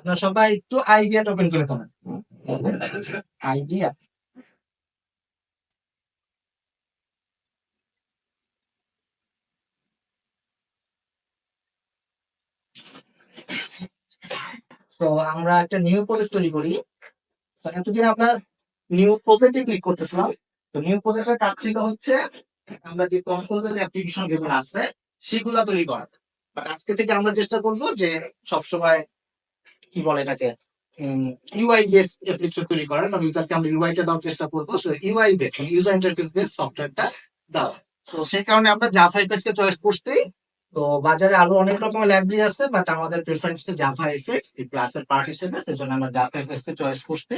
আপনারা সবাই একটু আইডিয়া ওপেন করে ফেলেন। আইডিয়া তো আমরা একটা নিউ প্রজেক্ট তৈরি করি। তো এতদিন আমরা নিউ প্রজেক্টে ক্লিক করতেছিলাম। তো নিউ প্রজেক্টের কাজ ছিল হচ্ছে আমরা যে কন্ট্রোলের অ্যাপ্লিকেশন যেগুলো আছে সেগুলো তৈরি করা। বাট আজকে থেকে আমরা চেষ্টা করব যে সবসময় কি বলে এটাকে ইউআই বেস অ্যাপ্লিকেশন তৈরি করার, কারণ ইউজারকে আমরা ইউআইটা দেওয়ার চেষ্টা করবো। UI base user interface base সফটওয়্যারটা দাও। তো সেই কারণে আমরা জাভা এফএক্স কে চয়েস করছি। তো বাজারে আরো অনেক রকমের লাইব্রেরি আছে, বাট আমাদের প্রেফারেন্স জাভা এফএক্স এই ক্লাসের পার্ট হিসেবে, সেজন্য আমরা জাভা এফএক্স কে চয়েস করছি।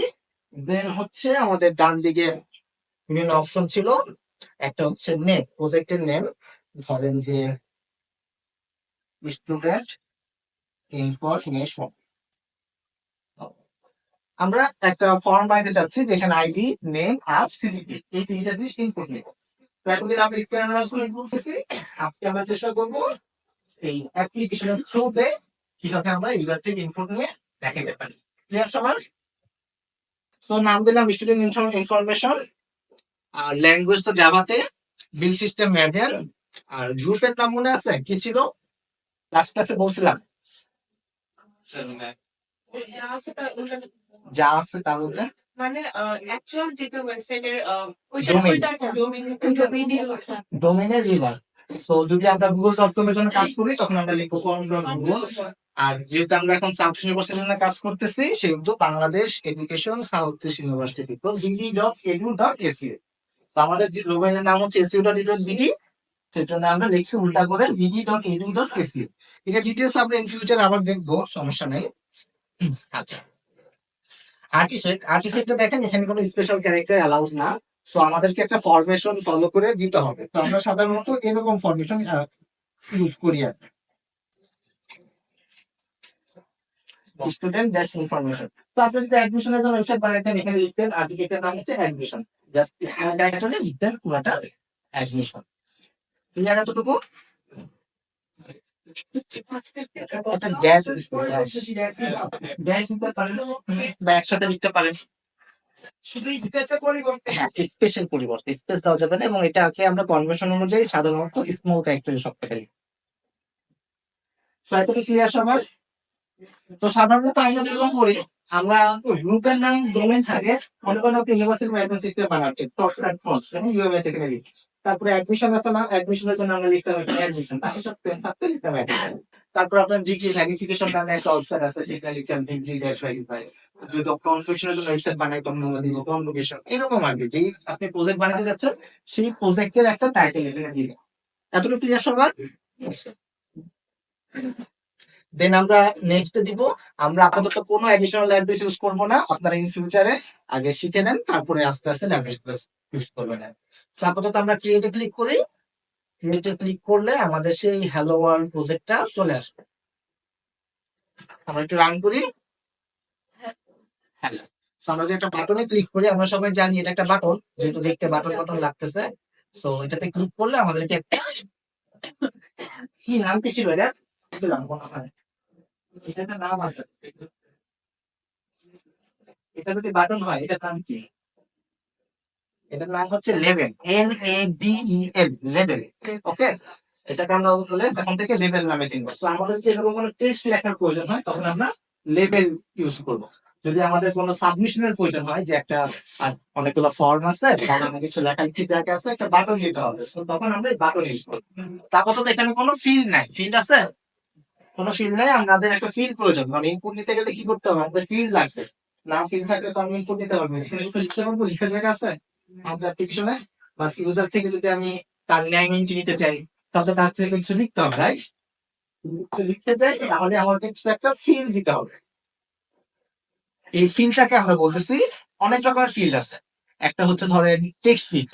দেন হচ্ছে আমাদের ডান দিকে বিভিন্ন অপশন ছিল। একটা হচ্ছে নেম, প্রজেক্টের নেম, ধরেন যে স্টুডেন্ট ইনফরমেশন। আমরা একটা ফর্ম বানাতে চাচ্ছি যেখানে আইডি, নেম আর সিভিটি এই তিনটা জিনিস ইনপুট নেব। তো এতদিন আমরা স্ক্যানার করে করতেছি, আজকে আমরা চেষ্টা করব এই অ্যাপ্লিকেশনের থ্রুতে কিভাবে আমরা ইউজার থেকে ইনপুট নিয়ে দেখাতে পারি। ক্লিয়ার সবার? তো নাম দিলাম স্টুডেন্ট ইনফরমেশন, আর ল্যাঙ্গুয়েজ তো জাভাতে, বিল সিস্টেম ম্যানুয়াল। আর গ্রুপের নাম মনে আছে কি ছিল? লাস্ট ক্লাসে বলছিলাম যা আছে তার মধ্যে মানে অ্যাকচুয়াল যেটা ওয়েবসাইটের ডোমেইনের রিভার। তো যদি আমরা গুগল ডট কম এর জন্য কাজ করি তখন আমরা লিখবো com.google। আর যেহেতু আমরা এখন সাউথ ইউনিভার্সিটির জন্য কাজ করতেছি সেহেতু Bangladesh education south east university তো bd.edu.su। তো আমাদের যে ডোমেইনের নাম হচ্ছে su.edu.bd, সেজন্য আমরা লিখছি উল্টা করে bd.edu.su। এটা ডিটেইলস আমরা ইন ফিউচার আবার দেখবো, সমস্যা নাই। আচ্ছা, আর্টিফ্যাক্টে দেখেন এখানে কোনো স্পেশাল ক্যারেক্টার অ্যালাউড না। সো আমাদেরকে একটা ফরমেশন ফলো করে দিতে হবে। তো আমরা সাধারণত এরকম ফরমেশন ইউজ করি আর স্টুডেন্ট ড্যাশ ইনফরমেশন। তো আপনি যদি অ্যাডমিশনের জন্য ওয়েবসাইট বানাইতেন এখানে লিখতেন আর্টিফ্যাক্টের নাম হচ্ছে অ্যাডমিশন, জাস্ট স্মল ক্যারেক্টারে লিখতেন পুরোটা অ্যাডমিশন। ক্লিয়ার এতটুকু? একটা ড্যাশ ড্যাশ দিতে পারেন বা একসাথে লিখতে পারেন। শুধু স্পেসের পরিবর্তে, হ্যাঁ স্পেসের পরিবর্তে স্পেস দেওয়া যাবে না, এবং এটাকে আমরা কনভেনশন অনুযায়ী সাধারণত স্মল ক্যারেক্টারে সব থেকে লিখি। তো এতটুকু ক্লিয়ার সবার? তো সাধারণত আমরা যেরকম করি, আমরা গ্রুপের নাম ডোমেইন থাকে, মনে করেন ইউনিভার্সিটি ম্যানেজমেন্ট সিস্টেম বানাচ্ছে টপ অ্যান্ড ফ্রন্ট ইউএমএস এখানে লিখি। তারপরে অ্যাডমিশন আছে না, অ্যাডমিশনের জন্য আমরা লিখতে হবে অ্যাডমিশন, তাকে সব সেম থাকতে লিখতে হবে। তারপর আপনার ডিগ্রি ভেরিফিকেশন নামে একটা অপশন আছে, সেখানে লিখছেন ডিগ্রি ড্যাশ ভেরিফাই। যদি কনভোকেশনের জন্য ওয়েবসাইট বানাই তখন আমরা দিব কনভোকেশন। এরকম আর কি, যে আপনি প্রজেক্ট বানাতে যাচ্ছেন সেই প্রজেক্টের একটা টাইটেল এখানে দিবেন। এতটুকু ক্লিয়ার সবার? দেন আমরা নেক্সট দিব। আমরা আপাতত কোনো অ্যাডিশনাল লাইব্রেরি ইউজ করব না, আপনারা ইন ফিউচারে আগে শিখে নেন, তারপরে আস্তে আস্তে লাইব্রেরি ইউজ করবেন। তো আপাতত আমরা ক্রিয়েটে ক্লিক করি। ক্রিয়েটে ক্লিক করলে আমাদের সেই হ্যালো ওয়ার্ল্ড প্রজেক্টটা চলে আসবে। আমরা একটু রান করি। হ্যালো, আমরা যে একটা বাটনে ক্লিক করি, আমরা সবাই জানি এটা একটা বাটন, যেহেতু দেখতে বাটন বাটন লাগতেছে। সো এটাতে ক্লিক করলে আমাদেরকে কি নাম কি ছিল এটা? এটা একটা নাম আছে, এটা যদি বাটন হয় এটার নাম কি? এটার নাম হচ্ছে লেভেল, LABEL, লেভেল। ওকে, এটাকে আমরা বলে এখন থেকে লেভেল নামে চিনবো। তো আমাদের যে এরকম কোনো টেক্সট লেখার প্রয়োজন হয় তখন আমরা লেভেল ইউজ করব। যদি আমাদের কোনো সাবমিশনের প্রয়োজন হয়, যে একটা অনেকগুলো ফর্ম আছে, অনেক কিছু লেখা লিখি জায়গা আছে, একটা বাটন দিতে হবে, তখন আমরা এই বাটন ইউজ করবো। তারপর তো এখানে কোনো ফিল্ড নাই, ফিল্ড আছে? কোনো ফিল্ড নাই, আমাদের একটা ফিল্ড প্রয়োজন, মানে ইনপুট নিতে গেলে কি করতে হবে, আমাদের ফিল্ড লাগবে। না ফিল্ড থাকলে তো আমি ইনপুট নিতে পারবো, এখানে লিখতে পারবো, লিখার জায়গা আছে আমাদের অ্যাপ্লিকেশনে। বা ইউজার থেকে যদি আমি তার নেম ইঞ্চি নিতে চাই, তাহলে তার থেকে কিছু লিখতে হবে, রাইট? লিখতে চাই তাহলে আমাকে কিছু একটা ফিল্ড দিতে হবে। এই ফিল্ডটাকে আমরা বলতেছি, অনেক রকমের ফিল্ড আছে। একটা হচ্ছে ধরেন টেক্সট ফিল্ড,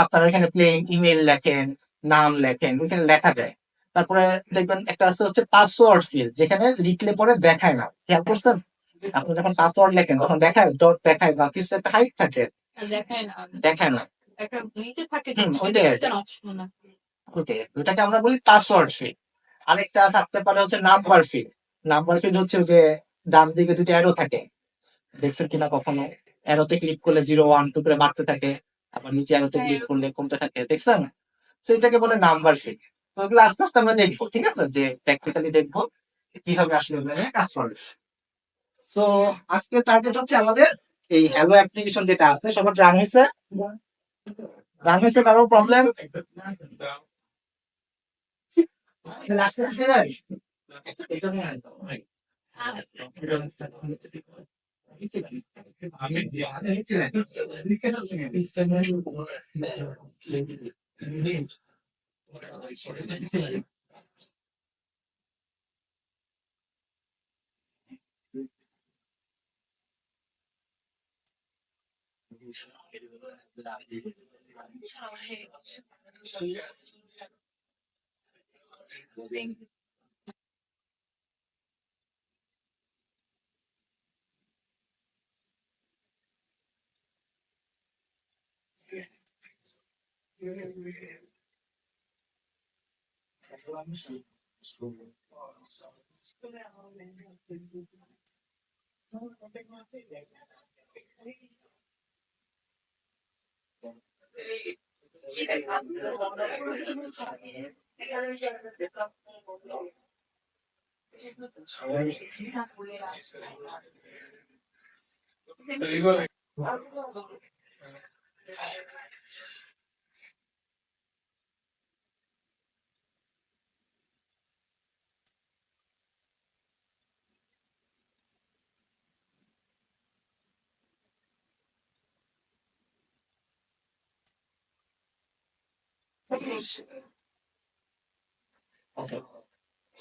আপনারা এখানে প্লেন ইমেল লেখেন, নাম লেখেন, ওইখানে লেখা যায়। তারপরে দেখবেন একটা আছে হচ্ছে পাসওয়ার্ড ফিল্ড, যেখানে লিখলে পরে দেখায় না, খেয়াল করছেন? আপনি যখন পাসওয়ার্ড লেখেন তখন দেখায়, ডট দেখায় বা কিছু একটা হাইট থাকে, দেখায় না। ওইটাই ওইটাকে আমরা বলি পাসওয়ার্ড ফিল্ড। আরেকটা থাকতে পারে হচ্ছে নাম্বার ফিল্ড। নাম্বার ফিল্ড হচ্ছে যে ডান দিকে দুটো অ্যারো থাকে, দেখছেন কিনা কখনো? অ্যারোতে ক্লিক করলে 0 1 2 করে বাড়তে থাকে, আবার নিচে অ্যারোতে ক্লিক করলে কমতে থাকে, দেখছেন? তো এটাকে বলে নাম্বার ফিট। তো এগুলো আস্তে আস্তে আমরা দেখবো, ঠিক আছে, যে প্র্যাকটিক্যালি দেখবো কিভাবে আসলে এগুলো নিয়ে কাজ করবে। তো আজকে টার্গেট হচ্ছে আমাদের এই হ্যালো অ্যাপ্লিকেশন যেটা আছে সবার রান হয়েছে, কারো প্রবলেম?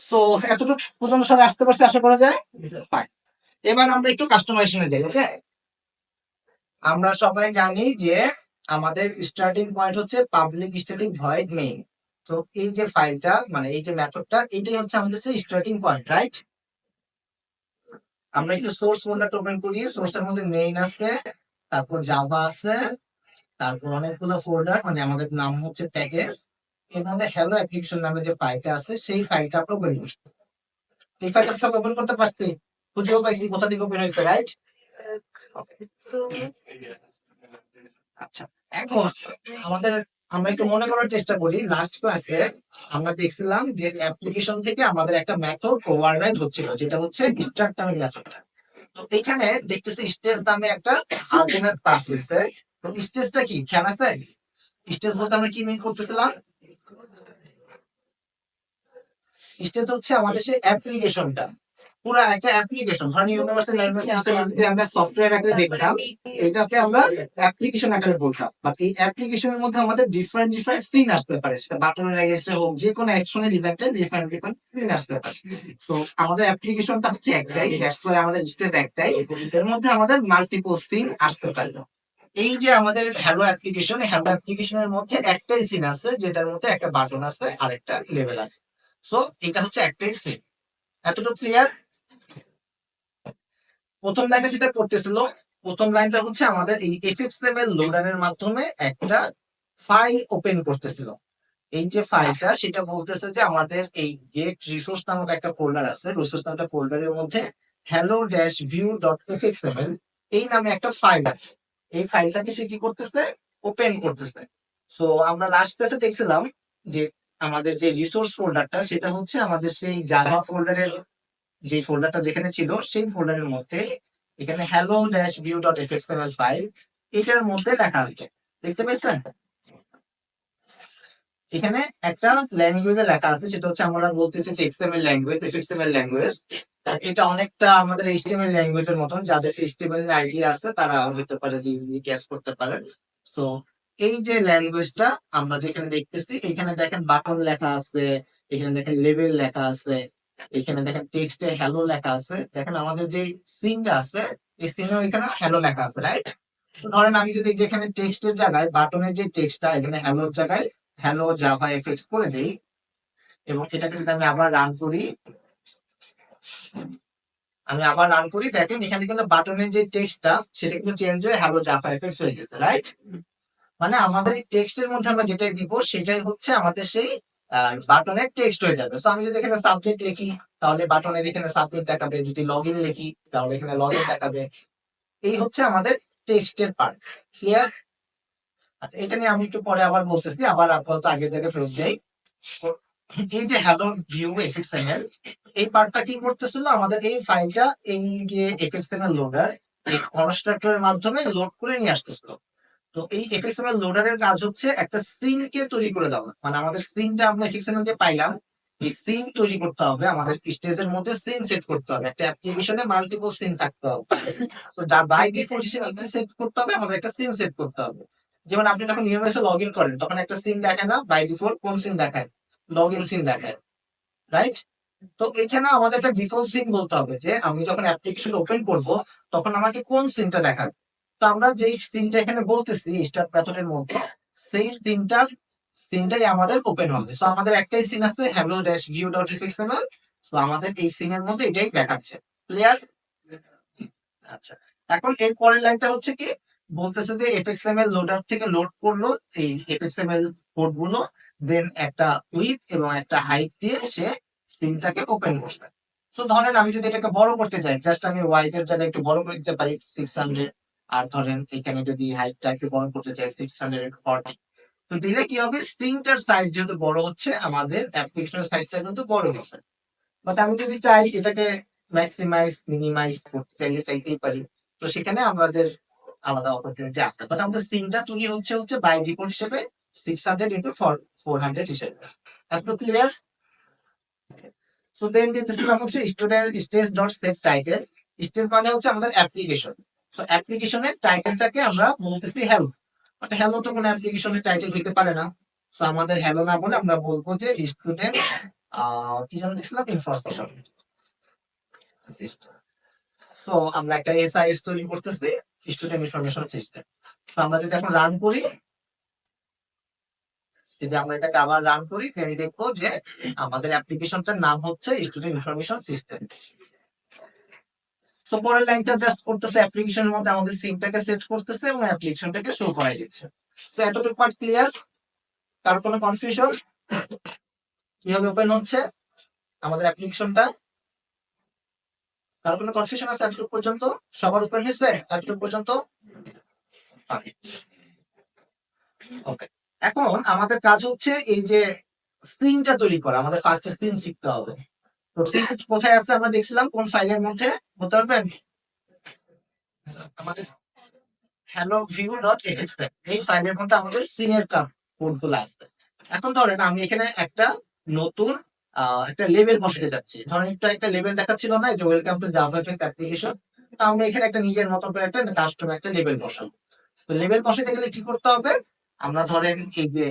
সো এতটুকু পর্যন্ত সবাই আসতে পারছে আশা করা যায়। ফাইন, এবার আমরা একটু কাস্টমাইজেশনে যাই। ওকে, আমরা সবাই জানি যে আমাদের স্টার্টিং পয়েন্ট হচ্ছে পাবলিক স্ট্যাটিক ভয়েড মেইন। তো এই যে ফাইলটা মানে এই যে মেথডটা এটাই হচ্ছে আমাদের স্টার্টিং পয়েন্ট, রাইট? আমরা একটু সোর্স ফোল্ডারটা ওপেন করি, সোর্সের মধ্যে মেইন আছে, তারপর জাভা আছে, তারপর অনেকগুলো ফোল্ডার, মানে আমাদের নাম হচ্ছে প্যাকেজ, এর মধ্যে হ্যালো অ্যাপ্লিকেশন নামে যে ফাইলটা আছে সেই ফাইলটা আমরা ওপেন করছি। এই ফাইলটা সব ওপেন করতে পারছি, খুঁজেও পাইছি কোথা থেকে ওপেন হয়েছে, রাইট? আচ্ছা, এখন আমাদের আমরা একটু মনে করার চেষ্টা করি, লাস্ট ক্লাসে আমরা দেখছিলাম যে অ্যাপ্লিকেশন থেকে আমাদের একটা মেথড ওভাররাইড হচ্ছিল, যেটা হচ্ছে স্টার্ট নামের মেথডটা। তো এখানে দেখতেছি স্টেজ নামে একটা আর্গুমেন্ট পাস হয়েছে। তো স্টেজটা কি খেয়াল আছে? স্টেজ বলতে আমরা কি মিন করতেছিলাম? স্টেজ হচ্ছে আমাদের সেই অ্যাপ্লিকেশনটা, পুরো একটা অ্যাপ্লিকেশন। ধরেন ইউনিভার্সাল ম্যানেজমেন্ট সিস্টেম যদি আমরা সফটওয়্যার আকারে দেখতাম, এটাকে আমরা অ্যাপ্লিকেশন আকারে বলতাম। বাট এই অ্যাপ্লিকেশনের মধ্যে আমাদের ডিফারেন্ট সিন আসতে পারে, সেটা বাটনের এগেইনস্টে হোক, যে কোনো অ্যাকশনের ইভেন্টে ডিফারেন্ট সিন আসতে পারে। তো আমাদের অ্যাপ্লিকেশনটা হচ্ছে একটাই, দ্যাটস ওয়াই আমাদের স্টেজ একটাই, এর মধ্যে আমাদের মাল্টিপল সিন আসতে পারে। এই যে আমাদের হ্যালো অ্যাপ্লিকেশন, হ্যালো অ্যাপ্লিকেশনের মধ্যে একটাই সিন আছে, যেটার মধ্যে একটা বাটন আছে আর একটা লেভেল আছে। সো এটা হচ্ছে একটাই সিন। এতটুকু ক্লিয়ার? প্রথম লাইনটা যেটা করতেছিল, প্রথম লাইনটা হচ্ছে আমাদের এই এফএক্সএমএল লোডারের মাধ্যমে একটা ফাইল ওপেন করতেছিল। এই যে ফাইলটা সেটা বলতেছে যে আমাদের এই গেট রিসোর্স নামক একটা ফোল্ডার আছে, রিসোর্স নামক ফোল্ডারের মধ্যে hello-view.fxml এই নামে একটা ফাইল আছে। এই ফাইলটাকে সে কি করতেছে? ওপেন করতেছে। সো আমরা লাস্ট ক্লাসে দেখছিলাম যে আমাদের যে রিসোর্স ফোল্ডারটা সেটা হচ্ছে আমাদের সেই জাভা ফোল্ডারের যে ফোল্ডারটা যেখানে ছিল সেই ফোল্ডারের মধ্যে এখানে hello-view.fxml ফাইল এটার মধ্যে লেখা আছে, দেখতে পেয়েছেন? এখানে একটা ল্যাঙ্গুয়েজে লেখা আছে, সেটা হচ্ছে আমরা বলতেছি এক্সএমএল ল্যাঙ্গুয়েজ, এফএক্সএমএল ল্যাঙ্গুয়েজ। এটা অনেকটা আমাদের এইচটিএমএল ল্যাঙ্গুয়েজের মতন, যাদের এইচটিএমএল আইডিয়া আছে তারা হতে পারে যে ইজিলি ক্যাচ করতে পারে। তো এই যে ল্যাঙ্গুয়েজটা আমরা যেখানে দেখতেছি, এখানে দেখেন বাটন লেখা আছে, এখানে দেখেন লেভেল লেখা আছে, এখানে দেখেন টেক্সটে হ্যালো লেখা আছে। দেখেন আমাদের যে সিনটা আছে এই সিনেও এখানে হ্যালো লেখা আছে, রাইট? ধরেন আমি যদি যেখানে টেক্সটের জায়গায় বাটনের যে টেক্সটটা এখানে হ্যালোর জায়গায় হ্যালো জাভা এফএক্স করে দেই এবং এটাকে যদি আমি আবার রান করি, দেখেন এখানে কিন্তু বাটনের যে টেক্সটটা সেটা কিন্তু চেঞ্জ হয়ে হ্যালো জাভা এফএক্স হয়ে গেছে, রাইট? মানে আমাদের এই টেক্সটের মধ্যে আমরা যেটাই দিব সেটাই হচ্ছে আমাদের সেই আর বাটনের টেক্সট হয়ে যাবে। তো আমি যদি এখানে সাবজেক্ট লিখি তাহলে বাটনের এখানে সাবজেক্ট দেখাবে, যদি লগ ইন লিখি তাহলে এখানে লগ ইন দেখাবে। এই হচ্ছে আমাদের টেক্সটের পার্ট। ক্লিয়ার? আচ্ছা, এটা নিয়ে আমি একটু পরে আবার বলতেছি, আবার আপাতত আগের জায়গায় ফেরত যাই। তো এই যে হ্যালো ভিউ এফএক্সএমএল, এই পার্টটা কি করতেছিল, আমাদের এই ফাইলটা এই যে এফএক্সএমএল লোডার এই কনস্ট্রাক্টরের মাধ্যমে লোড করে নিয়ে আসতেছিল। তো এই এফএক্সএমএল লোডারের কাজ হচ্ছে একটা সিনকে তৈরি করে দেওয়া। মানে আমাদের সিনটা আমরা এফএক্সএমএল দিয়ে পাইলাম, এই সিন তৈরি করতে হবে, আমাদের স্টেজের মধ্যে সিন সেট করতে হবে, একটা অ্যাপ্লিকেশনে মাল্টিপল সিন থাকতে হবে। তো যা বাই ডিফল্ট হিসেবে সেট করতে হবে, আমাদের একটা সিন সেট করতে হবে। যেমন আপনি যখন ইউএমএস লগ ইন করেন তখন একটা সিন দেখায় না, বাই ডিফল্ট কোন সিন দেখায়, লগ ইন সিন দেখায়, রাইট? তো এখানে আমাদের একটা ডিফল্ট সিন বলতে হবে যে আমি যখন অ্যাপ্লিকেশন ওপেন করব তখন আমাকে কোন সিনটা দেখাবে। তো আমরা যেই সিনটা এখানে বলতেছি স্টার্ট মেথডের মধ্যে, সেই সিনটাই আমাদের ওপেন হবে। তো আমাদের একটাই সিন আছে hello dash view dot fxml, তো আমাদের এই সিনের মধ্যে এটাই দেখাচ্ছে। ক্লিয়ার? আচ্ছা, এখন এর পরের লাইনটা হচ্ছে কি, বলতেছে যে এফএক্সএমএল লোডার থেকে লোড করলো এই এফএক্সএমএল কোড গুলো, দেন একটা উইথ এবং একটা হাইট দিয়ে সে সিনটাকে ওপেন করবে। তো ধরেন আমি যদি এটাকে বড় করতে চাই, জাস্ট আমি ওয়াইড এর জায়গায় একটু বড় করে দিতে পারি 600, আর ধরেন এখানে যদি হাইটটা একটু বড় করতে চাই 640, তো দিলে কি হবে, স্ক্রিনটার সাইজ যেহেতু বড় হচ্ছে আমাদের অ্যাপ্লিকেশনের সাইজটা কিন্তু বড় হচ্ছে। বাট আমি যদি চাই এটাকে ম্যাক্সিমাইজ মিনিমাইজ করতে চাইলে চাইতেই পারি, তো সেখানে আমাদের আলাদা অপরচুনিটি আছে। বাট আমাদের স্ক্রিনটা তৈরি হচ্ছে বাই ডিফল্ট হিসেবে 600 × 400 হিসেবে। এত ক্লিয়ার? সো দেন যেটা হচ্ছে student stage dot set title. Stage মানে হচ্ছে আমাদের অ্যাপ্লিকেশন। সো অ্যাপ্লিকেশনের টাইটেলটাকে আমরা বলতেছি হ্যালো। বাট হ্যালো তো কোনো অ্যাপ্লিকেশনের টাইটেল হইতে পারে না। সো আমাদের হ্যালো না বলে আমরা বলবো যে স্টুডেন্ট কি যেন দিছিলাম, ইনফরমেশন। সো আমরা একটা এসআইএস তৈরি করতেছি, স্টুডেন্ট ইনফরমেশন সিস্টেম। তো আমরা যদি এখন রান করি, যদি আমরা এটাকে আবার রান করি তাহলে দেখবো যে আমাদের অ্যাপ্লিকেশনটার নাম হচ্ছে স্টুডেন্ট ইনফরমেশন সিস্টেম। সো পরের লাইনটা জাস্ট করতেছে অ্যাপ্লিকেশনের মধ্যে আমাদের সিমটাকে সেট করতেছে এবং অ্যাপ্লিকেশনটাকে শো করাই দিচ্ছে। তো এতটুকু পার্ট ক্লিয়ার? কার কোনো কনফিউশন? কিভাবে ওপেন হচ্ছে আমাদের অ্যাপ্লিকেশনটা? কার কোনো কনফিউশন আছে এতটুকু পর্যন্ত? সবার ওপেন হয়েছে এতটুকু পর্যন্ত? ওকে, এখন আমাদের কাজ হচ্ছে এই যে সিনটা তৈরি করা, আমাদের ফার্স্টে সিন শিখতে হবে। তো সিন কোথায় আছে আমরা দেখছিলাম, কোন ফাইলের মধ্যে হতে হবে, আমাদের hello view dot fxm এই ফাইলের মধ্যে আমাদের সিনের কোড গুলো আছে। এখন ধরেন আমি এখানে একটা নতুন একটা লেভেল বসাতে যাচ্ছি, ধরেন একটা লেভেল দেখাচ্ছিল না যে ওয়েলকাম টু জাভাটেক্স অ্যাপ্লিকেশন, তো আমরা এখানে একটা নিজের মতো করে একটা কাস্টম একটা লেভেল বসাবো। তো লেভেল বসাতে গেলে কি করতে হবে, আমরা ধরেন এই যে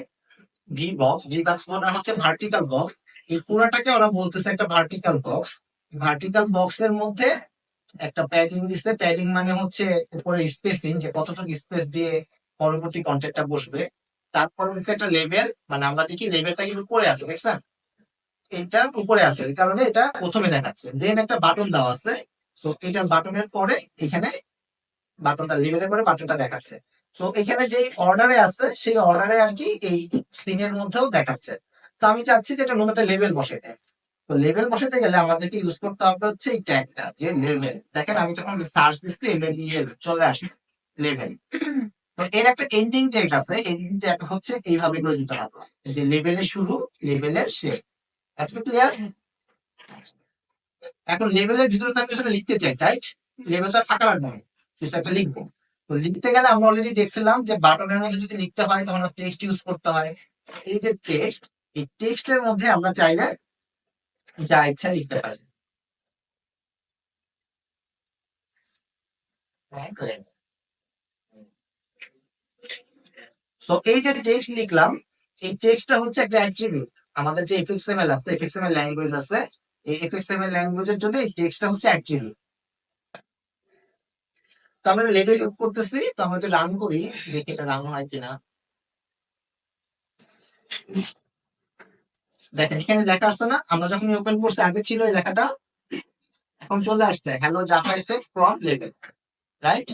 ভি বক্স মানে হচ্ছে ভার্টিক্যাল বক্স, এই পুরোটাকে ওরা বলতেছে একটা ভার্টিক্যাল বক্স। ভার্টিক্যাল বক্সের মধ্যে একটা প্যাডিং দিচ্ছে, প্যাডিং মানে হচ্ছে উপরে স্পেসিং, যে কতটুকু স্পেস দিয়ে পরবর্তী কন্টেন্টটা বসবে। তারপর হচ্ছে একটা লেভেল, মানে আমরা দেখি লেভেলটা কিন্তু উপরে আছে, দেখছেন এটা উপরে আছে, এই কারণে এটা প্রথমে দেখাচ্ছে। দেন একটা বাটন দেওয়া আছে, তো এটার বাটনের পরে এখানে বাটনটা লেভেলের পরে বাটনটা দেখাচ্ছে। তো এখানে যে অর্ডারে আছে সেই অর্ডারে আর কি এই সিনের মধ্যেও দেখাচ্ছে। তো আমি চাচ্ছি যে এটা নতুন একটা লেভেল বসে দেয়। তো লেভেল বসাতে গেলে আমাদেরকে ইউজ করতে হবে হচ্ছে এই ট্যাগটা, যে লেভেল। দেখেন আমি যখন সার্চ দিচ্ছি লেভেল চলে আসে লেভেল। তো এর একটা এন্ডিং ট্যাগ আছে, এন্ডিং ট্যাগ হচ্ছে এইভাবে করে দিতে হবে, যে লেভেলের শুরু লেভেলের শেষ। এতটুকু ক্লিয়ার? এখন লেভেলের ভিতরে তো আমি আসলে লিখতে চাই, রাইট? লেভেলটা ফাঁকা রাখবো না, কিছু একটা লিখবো। তো লিখতে গেলে আমরা অলরেডি দেখছিলাম যে বাটনের মধ্যে যদি লিখতে হয় তখন টেক্সট ইউজ করতে হয়। এই যে টেক্সট, এই টেক্সটের মধ্যে আমরা চাইলে যা ইচ্ছা লিখতে পারি। তো এই যে টেক্সট লিখলাম, এই টেক্সটটা হচ্ছে একটা অ্যাট্রিবিউট। আমাদের যে এফএক্সএমএল আছে, এফএক্সএমএল ল্যাঙ্গুয়েজ আছে, এই এফএক্সএমএল ল্যাঙ্গুয়েজের জন্য এই টেক্সটটা হচ্ছে অ্যাট্রিবিউট। তো আমরা লেভেল ইউজ করতেছি, তো আমরা রান করি, দেখি এটা রান হয় কিনা। দেখেন এখানে লেখা আসছে না, আমরা যখন ওপেন করছি আগে ছিল এই লেখাটা, এখন চলে আসছে hello Java FX from level, right?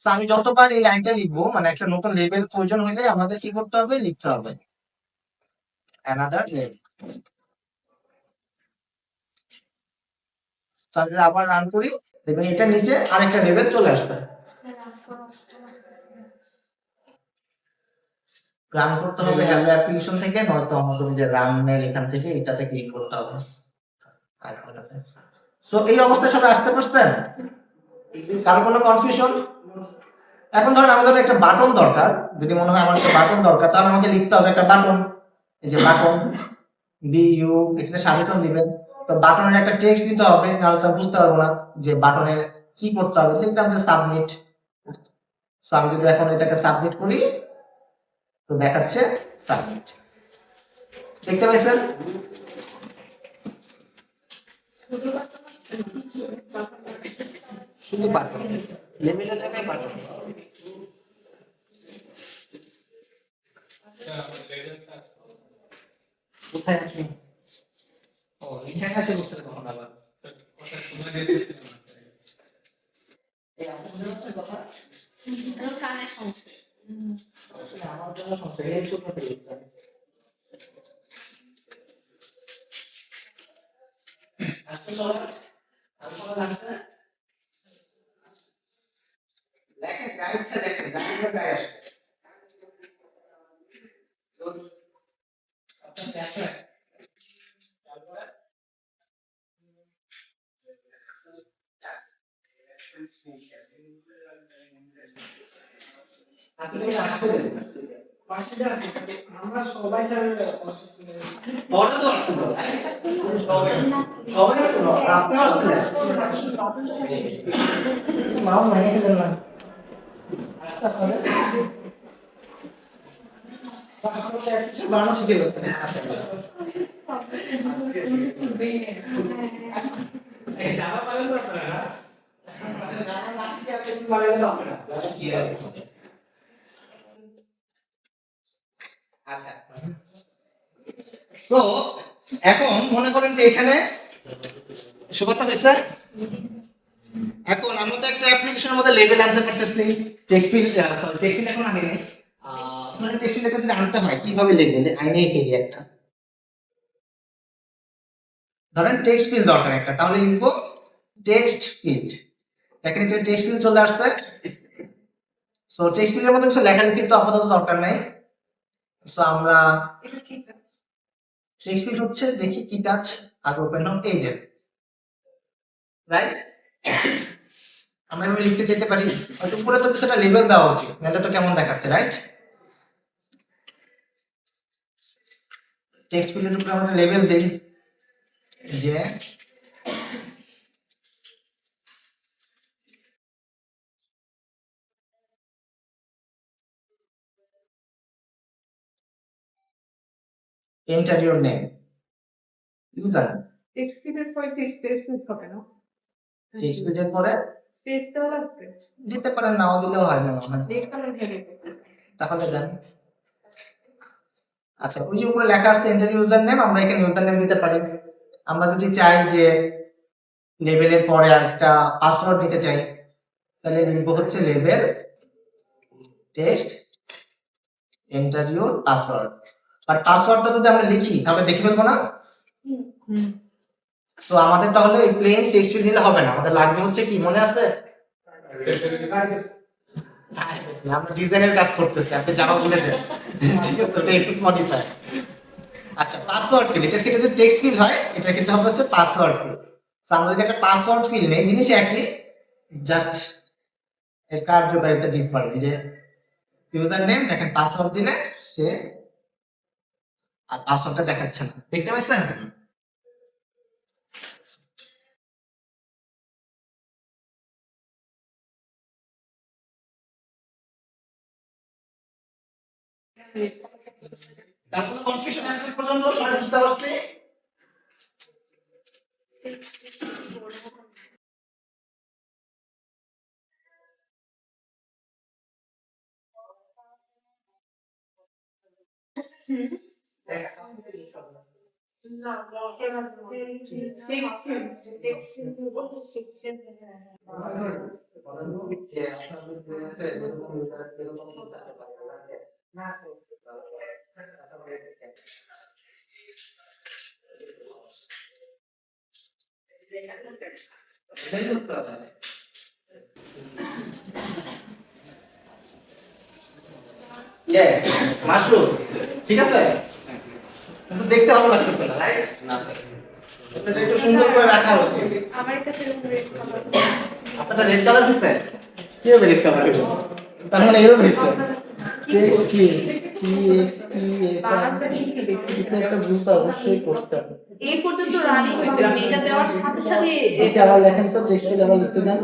তো আমি যতবার এই লাইনটা লিখবো, মানে একটা নতুন লেভেল প্রয়োজন হলে আমাদের কি করতে হবে, লিখতে হবে। Another level. তো আমি যদি আবার রান করি দেখবেন এটা নিচে আরেকটা লেভেল চলে আসবে। রান করতে হবে হ্যালো অ্যাপ্লিকেশন থেকে, নয়তো আমাদের যে রানের এখান থেকে এটাতে ক্লিক করতে হবে। সো এই অবস্থায় সবাই আসতে পারছেন? কারো কোনো কনফিউশন? এখন ধরেন আমাদের একটা বাটন দরকার, যদি মনে হয় আমার একটা বাটন দরকার তাহলে আমাকে লিখতে হবে একটা বাটন, এই যে বাটন বি ইউ, এখানে সাজেশন দিবেন। তো বাটনের একটা টেক্সট দিতে হবে, নাহলে তো বুঝতে পারবো না যে বাটনে কি করতে হবে। লিখলাম যে সাবমিট। সো আমি যদি এখন এটাকে সাবমিট করি তো দেখাচ্ছে সাবমিট। দেখতে পাইছেন? শুধু বাটন, লেভেলের জায়গায় বাটন। কোথায় আছে? ও এখানে আছে, বুঝতে তখন আবার এই আপনাদের হচ্ছে কথা কানে সমস্যা। আমার জন্য সমস্যা এই ছোট পেয়েছে। আসলে আমার লাগছে লেখে গাইছে, লেখে গাইছে গায় তো আপনার দেখে তারপরে আপনি আসলে আমরা সবাই স্যার পড়ে তো আসলো সবাই সবাই আসলো, আপনি আসলেন মাও মানে গেলেন না আস্তে করে বানানো শিখে গেছেন। এই যারা পারেন তো আপনারা না, যারা না শিখে আছেন পারেন তো আপনারা কি আছে। আচ্ছা, তো এখন মনে করেন যে এখানে সুব্রত হয়েছে। এখন আমরা তো একটা অ্যাপ্লিকেশনের মধ্যে লেভেল আনতে পারতেছি, text field sorry text field এখন আনি নাই। মানে টেক্সট ফিল্ড যদি আনতে হয় কিভাবে লিখবেন আইনে এই একটা ধরেন টেক্সট ফিল্ড দরকার একটা, তাহলে লিখবো টেক্সট ফিল্ড। দেখেন যে টেক্সট ফিল্ড চলে আসছে। সো টেক্সট ফিল্ডের মধ্যে কিছু লেখালেখি তো আপাতত দরকার নাই। সো আমরা টেক্সট ফিল্ড হচ্ছে দেখি কি কাজ আগে ওপেন হোক, এই যে রাইট আমরা এভাবে লিখতে চাইতে পারি। হয়তো উপরে তো কিছুটা লেবেল দেওয়া উচিত, নাহলে তো কেমন দেখাচ্ছে রাইট। টেক্সট ফিল্ডের উপরে আমরা লেবেল দেই যে enter your name user. Text ফিল্ডের পরে কি স্পেস হবে না? টেক্সট ফিল্ডের পরে স্পেস দেওয়া লাগবে? দিতে পারেন, নাও দিলেও হয় না দেখতে আমি ভেবে তাহলে দেন। আচ্ছা, ওই যে উপরে লেখা আসছে এন্টার ইউজার নেম, আমরা এখানে ইউজার নেম দিতে পারি। আমরা যদি চাই যে লেভেলের পরে একটা পাসওয়ার্ড দিতে চাই তাহলে লিখব হচ্ছে level text enter your password. আর পাসওয়ার্ডটা যদি আমরা লিখি তাহলে দেখে ফেলবো না। তো আমাদের তাহলে এই প্লেন টেক্সট ফিল্ড দিলে হবে না, আমাদের লাগবে হচ্ছে কি মনে আছে? আমরা ডিজাইনের কাজ করতেছি, আপনি জাভা বলেছেন ঠিক আছে, ওটা এক্সেস মডিফায়ার। আচ্ছা, পাসওয়ার্ড ফিল্ড, এটা ক্ষেত্রে যদি টেক্সট ফিল্ড হয় এটা কিন্তু হবে হচ্ছে পাসওয়ার্ড ফিল্ড। তো আমরা যদি একটা পাসওয়ার্ড ফিল্ড নেই, জিনিস একই, জাস্ট এর কার্যকারিতা ডিফারেন্ট। এই যে ইউজার নেম দেখেন পাসওয়ার্ড দিলে সে আর পাসওয়ার্ডটা দেখাচ্ছে না, দেখতে পাচ্ছেন? তার কোনো কনফিউশন এখন পর্যন্ত সবাই বুঝতে পারছে? মাশরুম ঠিক আছে, কিন্তু দেখতে ভালো লাগতেছে না, রাইট? এটা একটু সুন্দর করে রাখা হচ্ছে। আমার কাছে এরকম red color আপনারা রেড কালার দিচ্ছে, কি হবে রেড কালার দিব? তার মানে এরকম দিচ্ছে একটা ভুল অবশ্যই করতে হবে। এই পর্যন্ত রানিং হয়েছিল, আমি এটা দেওয়ার সাথে সাথে এটা আবার লেখেন তো, টেক্সট আবার লিখতে দেন।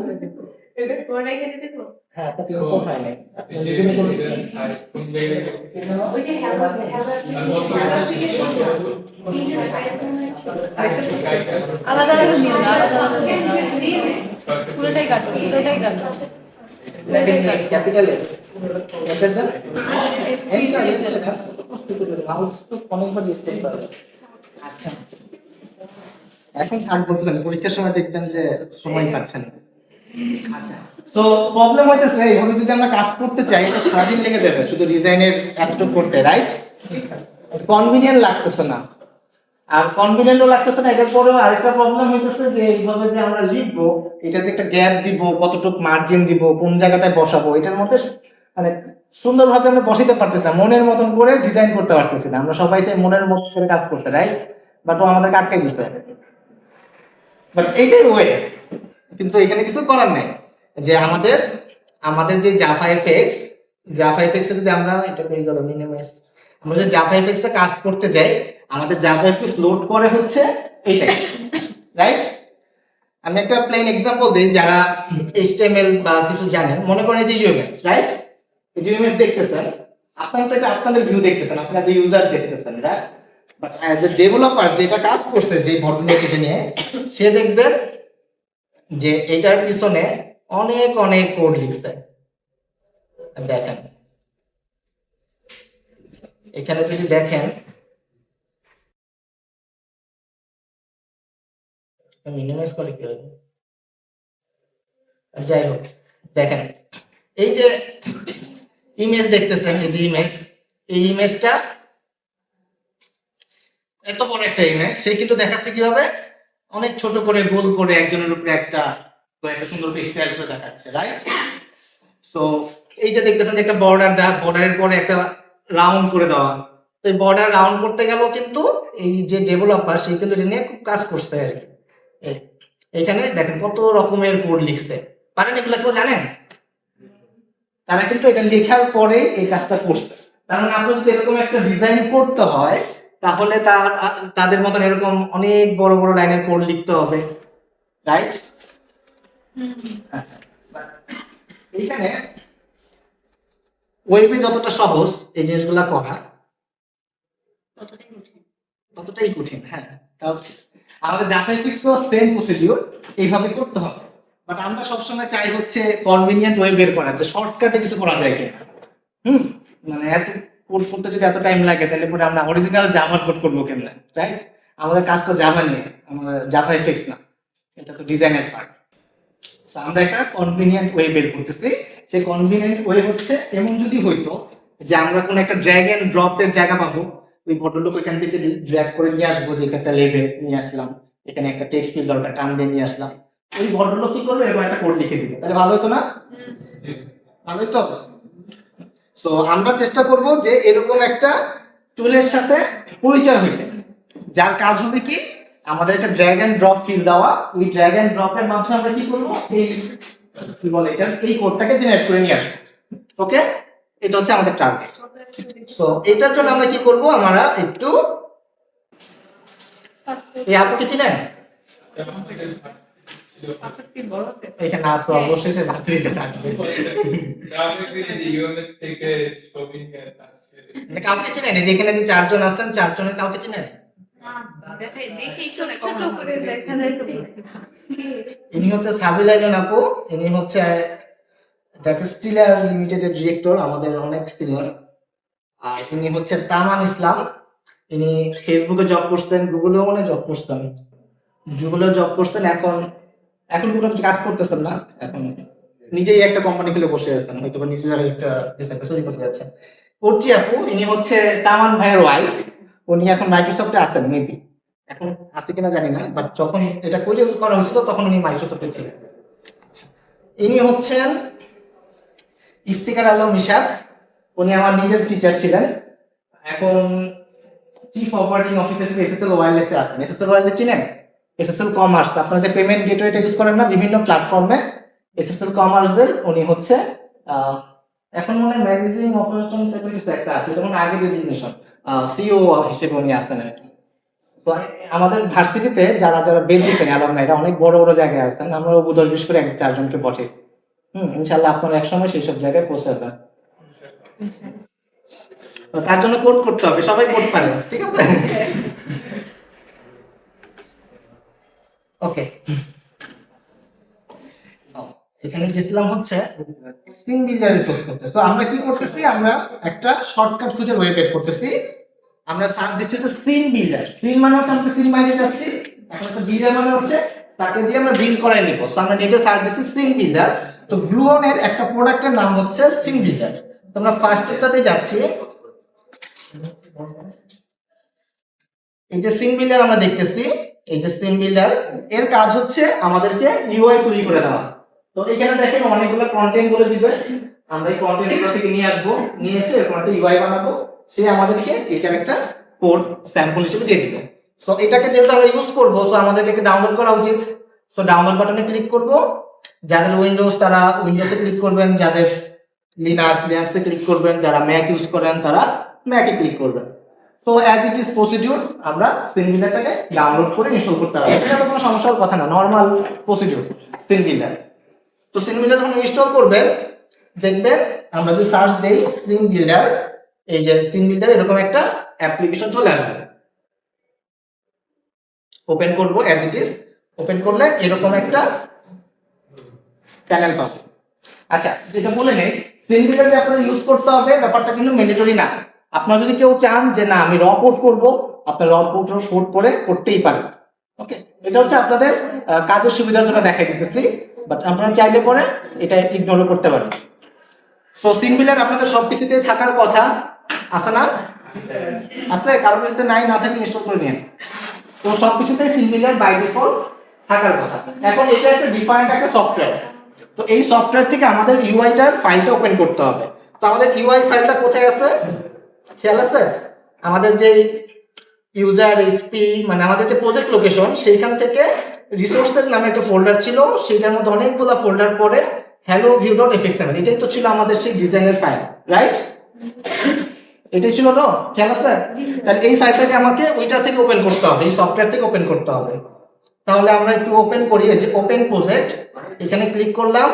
ওরা এখানে দেখো হ্যাঁ, তা কিন্তু হয় নাই। আপনি নিজে করে দিচ্ছেন। ওই যে আলাদা আলাদা নিয়ে আলাদা আলাদা পুরোটাই কাটো, পুরোটাই কাটো। লেখেন ক্যাপিটালে লেখেন দেন। এইটা লেখেন, মাউস তো অনেকবার ইউজ করতে হবে। আচ্ছা, এখন থাক বলতেছেন, পরীক্ষার সময় দেখবেন যে সময় পাচ্ছেন না। আচ্ছা, তো প্রবলেম হইতেছে এইভাবে যদি আমরা কাজ করতে চাই তো সারাদিন লেগে যাবে শুধু ডিজাইনের এতটুকু করতে, রাইট? কনভিনিয়েন্ট লাগতেছে না, আর কনভিনিয়েন্টও লাগতেছে না। এটার পরেও আরেকটা প্রবলেম হইতেছে যে এইভাবে যে আমরা লিখবো, এটা যে একটা গ্যাপ দিব, কতটুকু মার্জিন দিব, কোন জায়গাটায় বসাবো, এটার মধ্যে মানে সুন্দরভাবে আমরা বসাইতে পারতেছি না, মনের মতন করে ডিজাইন করতে পারতেছি না। আমরা সবাই চাই মনের মতো করে কাজ করতে, রাইট? বাট ও আমাদের আটকে দিচ্ছে। বাট এইটাই ওয়ে, কিন্তু এখানে কিছু করার নাই। যে আমাদের আমাদের যে জাভা এফএক্স, জাভা এফএক্স এ যদি আমরা এটা পেয়ে গেল মিনিমাইজ, আমরা যদি জাভা এফএক্স এ কাজ করতে যাই, আমাদের জাভা এফএক্স লোড করে হচ্ছে এইটাই, রাইট? আমি একটা প্লেন এক্সাম্পল দিই, যারা এইচটিএমএল বা কিছু জানেন, মনে করেন যে ইউএমএস, রাইট? ইউএমএস দেখতেছেন, আপনারা তো এটা আপনাদের ভিউ দেখতেছেন, আপনারা যে ইউজার দেখতেছেন, right? But as a developer যেটা কাজ করছে, যে ভদ্রলোককে নিয়ে, সে দেখবেন যে এটার পিছনে অনেক অনেক কোড লিখছে। দেখেন এখানে যদি দেখেন, মিনিমাইজ করে কি হবে, যাই হোক, দেখেন এই যে ইমেজ দেখতেছেন, এই যে ইমেজ, এই ইমেজটা এত বড় একটা ইমেজ, সে কিন্তু দেখাচ্ছে কিভাবে অনেক ছোট করে গোল করে একজনের উপরে একটা সুন্দর স্টাইল করে দেখাচ্ছে, রাইট? সো এই যে দেখতেছেন যে একটা বর্ডার দেওয়া, বর্ডারের পরে একটা রাউন্ড করে দেওয়া, তো এই বর্ডার রাউন্ড করতে গেল কিন্তু এই যে ডেভেলপার সে কিন্তু এটা নিয়ে খুব কাজ করতে আর কি। এখানে দেখেন কত রকমের কোড লিখছে, পারেন এগুলো কেউ জানেন? তারা কিন্তু এটা লেখার পরে এই কাজটা করছে। তার মানে আপনার যদি এরকম একটা ডিজাইন করতে হয়, তাহলে তাদের মতন এরকম অনেক বড় বড় লাইনের কোড লিখতে হবে, রাইট? আচ্ছা, এইখানে ওয়েবে যতটা সহজ এই জিনিসগুলা করা, ততটাই কঠিন। হ্যাঁ, তাও ঠিক। আমাদের জাভা এফএক্সও সেম প্রসিডিউর, এইভাবে করতে হবে। বাট আমরা সবসময় চাই হচ্ছে কনভিনিয়েন্ট ওয়ে বের করার, যে শর্টকাটে কিছু করা যায় কিনা। মানে এত কোড করতে যদি এত টাইম লাগে, তাহলে পরে আমরা অরিজিনাল জাভা কোড করবো কেমনে, রাইট? আমাদের কাজ তো জাভা নিয়ে, আমাদের জাভা এফএক্স না, এটা তো ডিজাইনের পার্ট। আমরা একটা কনভিনিয়েন্ট ওয়ে বের করতেছি। সেই কনভিনিয়েন্ট ওয়ে হচ্ছে এমন যদি হইতো যে আমরা কোনো একটা ড্র্যাগ এন্ড ড্রপের জায়গা পাবো, ওই ভদ্রলোক এখান থেকে ড্র্যাগ করে নিয়ে আসবো, যে একটা লেভেল নিয়ে আসলাম, এখানে একটা টেক্সট ফিল দরকার, টান দিয়ে নিয়ে আসলাম, ওই ভদ্রলোক কি করবে, এরকম একটা কোড লিখে দিবে, তাহলে ভালো হতো না? ভালো হতো। সো আমরা চেষ্টা করব যে এরকম একটা টুলের সাথে পরিচয় হইতে, যার কাজ হবে কি, আমাদের একটা ড্র্যাগ এন্ড ড্রপ ফিল দেওয়া, ওই ড্র্যাগ এন্ড ড্রপের মাধ্যমে আমরা কি করব, এই কি বলে এটা, এই কোডটাকে জেনারেট করে নিয়ে আসবো। ওকে, এটা হচ্ছে আমাদের টার্গেট। সো এটার জন্য আমরা কি করব, আমরা একটু এই আপুকে চিনেন? এখানে আসো, অবশ্যই সে ভার্সিটিতে থাকবে। মানে কাউকে চিনেন? এই যে এখানে যে চারজন আছেন, চারজনের কাউকে চিনেন? ইনি হচ্ছে সাবিলাইন আপু, ইনি হচ্ছে টেক্সটাইল লিমিটেডের ডিরেক্টর, আমাদের অনেক সিনিয়র। আর ইনি হচ্ছে তামান ইসলাম, ইনি ফেসবুকে জব করতেন, গুগলেও মনে জব করতেন, গুগলেও জব করতেন, এখন কোনো কাজ করতেছেন না, এখন নিজেই একটা কোম্পানি খুলে বসে আছেন, হয়তো নিজের একটা তৈরি করতে যাচ্ছেন। পড়ছি আপু, ইনি হচ্ছে তামান ভাইয়ের ওয়াইফ, উনি এখন মাইক্রোসফটে আছেন মেবি, এখন আছে কিনা জানি না, বাট যখন এটা করা হয়েছিল তখন উনি মাইক্রোসফটে ছিলেন। ইনি হচ্ছেন ইফতিকার আলম ইশাক, উনি আমার নিজের টিচার ছিলেন। এখন চিফ অপারেটিং অফিসার এসএসএল ওয়্যারলেসে আছেন। এসএসএল ওয়্যারলেস চিনেন? এসএসএল কমার্স, আপনারা যে পেমেন্ট গেটওয়েটা ইউজ করেন না বিভিন্ন প্ল্যাটফর্মে, এসএসএল কমার্সের উনি হচ্ছে এখন মনে হয় ম্যানেজিং অপারেশন টাইপের কিছু একটা আছে, যেমন আগে রেজিগনেশন সিও হিসেবে উনি আছেন আর কি। তো আমাদের ভার্সিটিতে যারা যারা বের দিচ্ছেন অ্যালামনাইরা অনেক বড় বড় জায়গায় আছেন, আমরা বুধ বিশ করে 1-4 জনকে বসাইছি। ইনশাআল্লাহ আপনারা একসময় সেই সব জায়গায় পৌঁছাবেন। তো তার জন্য কোড করতে হবে, সবাই কোড পারে, ঠিক আছে? ওকে, এখানে গেছিলাম হচ্ছে সিন বিল্ডারের কোর্স করতে। তো আমরা কি করতেছি, আমরা একটা শর্টকাট খুঁজে ওয়েব বের করতেছি। আমরা সার্চ দিচ্ছি তো সিন বিল্ডার, সিন মানে হচ্ছে আমরা সিন বাইরে যাচ্ছি, এখন একটা বিল্ডার মানে হচ্ছে তাকে দিয়ে আমরা বিল্ড করাই নিব। তো আমরা নেটে সার্চ দিচ্ছি সিন বিল্ডার। তো গ্লুঅন এর একটা প্রোডাক্টের নাম হচ্ছে সিন বিল্ডার। তো আমরা ফার্স্ট এটাতে যাচ্ছি, এই যে সিন বিল্ডার আমরা দেখতেছি, এই যে সিন বিল্ডার এর কাজ হচ্ছে আমাদেরকে ইউআই তৈরি করে দেওয়া। তো এখানে দেখেন অনেকগুলো কন্টেন্ট বলে দিবে, আমরা এই কন্টেন্ট গুলো থেকে নিয়ে আসবো, নিয়ে এসে এরকম একটা ইউআই বানাবো, সে আমাদেরকে এটার একটা কোড স্যাম্পল হিসেবে দিয়ে দিবে। তো এটাকে যেহেতু আমরা ইউজ করবো, তো আমাদেরকে এটা ডাউনলোড করা উচিত। তো ডাউনলোড বাটনে ক্লিক করব, যাদের উইন্ডোজ তারা উইন্ডোজে ক্লিক করবেন, যাদের লিনাক্সে ক্লিক করবেন, যারা ম্যাক ইউজ করেন তারা ম্যাকে ক্লিক করবেন। তো অ্যাজ ইট ইজ প্রসিডিউর আমরা সিনবিল্ডারটাকে ডাউনলোড করে ইনস্টল করতে হবে, এটা তো কোনো সমস্যার কথা না, নর্মাল প্রসিডিউর সিনবিল্ডার। তো সিনবিল্ডার যখন ইনস্টল করবেন দেখবেন আমরা যদি সার্চ দেই সিনবিল্ডার, এই যে সিনবিল্ডার এরকম একটা অ্যাপ্লিকেশন চলে আসবে। ওপেন করব, অ্যাজ ইট ইজ ওপেন করলে এরকম একটা প্যানেল পাবো। আচ্ছা, যেটা বলে নেই সিনবিল্ডার যে আপনারা ইউজ করতে হবে ব্যাপারটা কিন্তু ম্যান্ডেটরি না। আপনারা যদি কেউ চান যে না আমি র কোড করব, আপনারা র কোড করে করতেই পারেন। ওকে, এটা হচ্ছে আপনাদের কাজের সুবিধার জন্য দেখাই দিতেছি, বাট আপনারা চাইলে পরে এটা ইগনোরও করতে পারেন। সো সিনবিল্ডার আপনাদের সব কিছুতেই থাকার কথা, আছে না? আছে, কারণ যদি নাই না থাকে ইনস্টল করে নিন। তো সব কিছুতেই সিনবিল্ডার বাই ডিফল্ট থাকার কথা। এখন এটা একটা ডিফারেন্ট একটা সফটওয়্যার। তো এই সফটওয়্যার থেকে আমাদের ইউআইটার ফাইলটা ওপেন করতে হবে। তো আমাদের ইউআই ফাইলটা কোথায় আছে খেয়াল আছে? আমাদের যে ইউজার এসপি মানে আমাদের যে প্রজেক্ট লোকেশন, সেইখান থেকে রিসোর্সের নামে একটা ফোল্ডার ছিল, সেইটার মধ্যে অনেকগুলো ফোল্ডার পরে hello-view.fxml, এটাই তো ছিল আমাদের সেই ডিজাইনের ফাইল, রাইট? এটাই ছিল না, খেয়াল আছে? তাহলে এই ফাইলটাকে আমাকে ওইটা থেকে ওপেন করতে হবে, এই সফটওয়্যার থেকে ওপেন করতে হবে। তাহলে আমরা একটু ওপেন করি, এই যে ওপেন প্রজেক্ট, এখানে ক্লিক করলাম।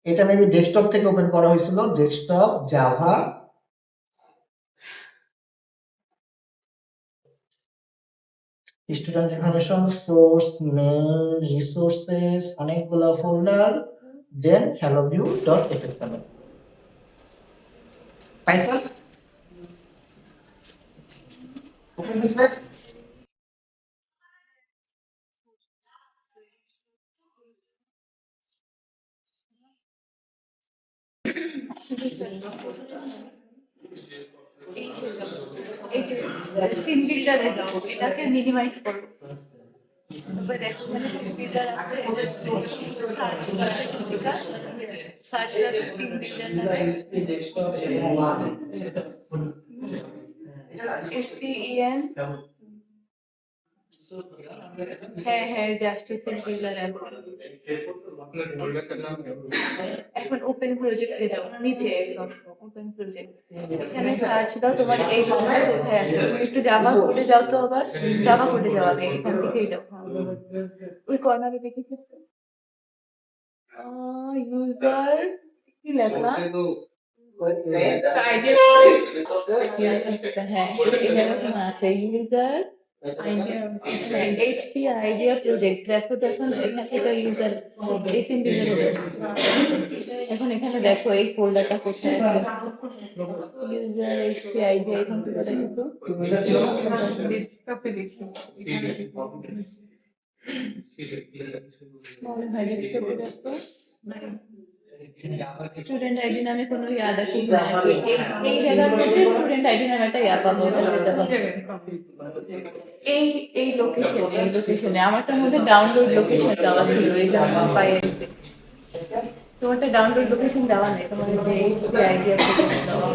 এটা মেবি ডেস্কটপ থেকে ওপেন করা হয়েছিল, desktop Java student information source main resources অনেকগুলো ফোল্ডার, দেন helloview.fxml পাইছেন? ওপেন হইছে? এই যে সিন বিল্ডারে যাও, এটাকে মিনিমাইজ করো। তারপরে দেখো মানে সিন বিল্ডার আছে, সার্চ করো সিন বিল্ডার নামে SCEN, হ্যাঁ হ্যাঁ জাস্ট সিন বিল্ডার। এখন ওপেন প্রজেক্টে যাও, নিচে একদম ওপেন প্রজেক্ট, এখানে সার্চ দাও তোমার এই ফোল্ডার কোথায় আছে। তুমি একটু জাভা কোডে যাও, তো আবার জাভা কোডে যাও, আগে এখান থেকেই যাও। ওই কর্নারে দেখেছো ইউজার কি লেখা, আইডিয়া, হ্যাঁ এখানে তোমার আছে ইউজার এইচপি আইডিয়া প্রজেক্ট। দেখো দেখুন এখানে এটা ইউজার এই সিম্বল হবে। এখন এখানে দেখো এই ফোল্ডারটা কোথায় আছে, ইউজার এইচপি আইডিয়া, এখান থেকে দেখো ডেস্কটপে দেখো, মনে হয় ডেস্কটপে দেখো, স্টুডেন্ট আইডি নামে কোনো ইয়া দেখি না। এই জায়গার মধ্যে স্টুডেন্ট আইডি নামে একটা ইয়া পাবো, যেটা পাবো। এই লোকেশনে আমারটার মধ্যে ডাউনলোড লোকেশন দেওয়া ছিল, এই জন্য পাইছি। তোমারটা ডাউনলোড লোকেশন দেওয়া নেই, তোমার যে এইচপি আইডি অ্যাপ্লিকেশন দেওয়া।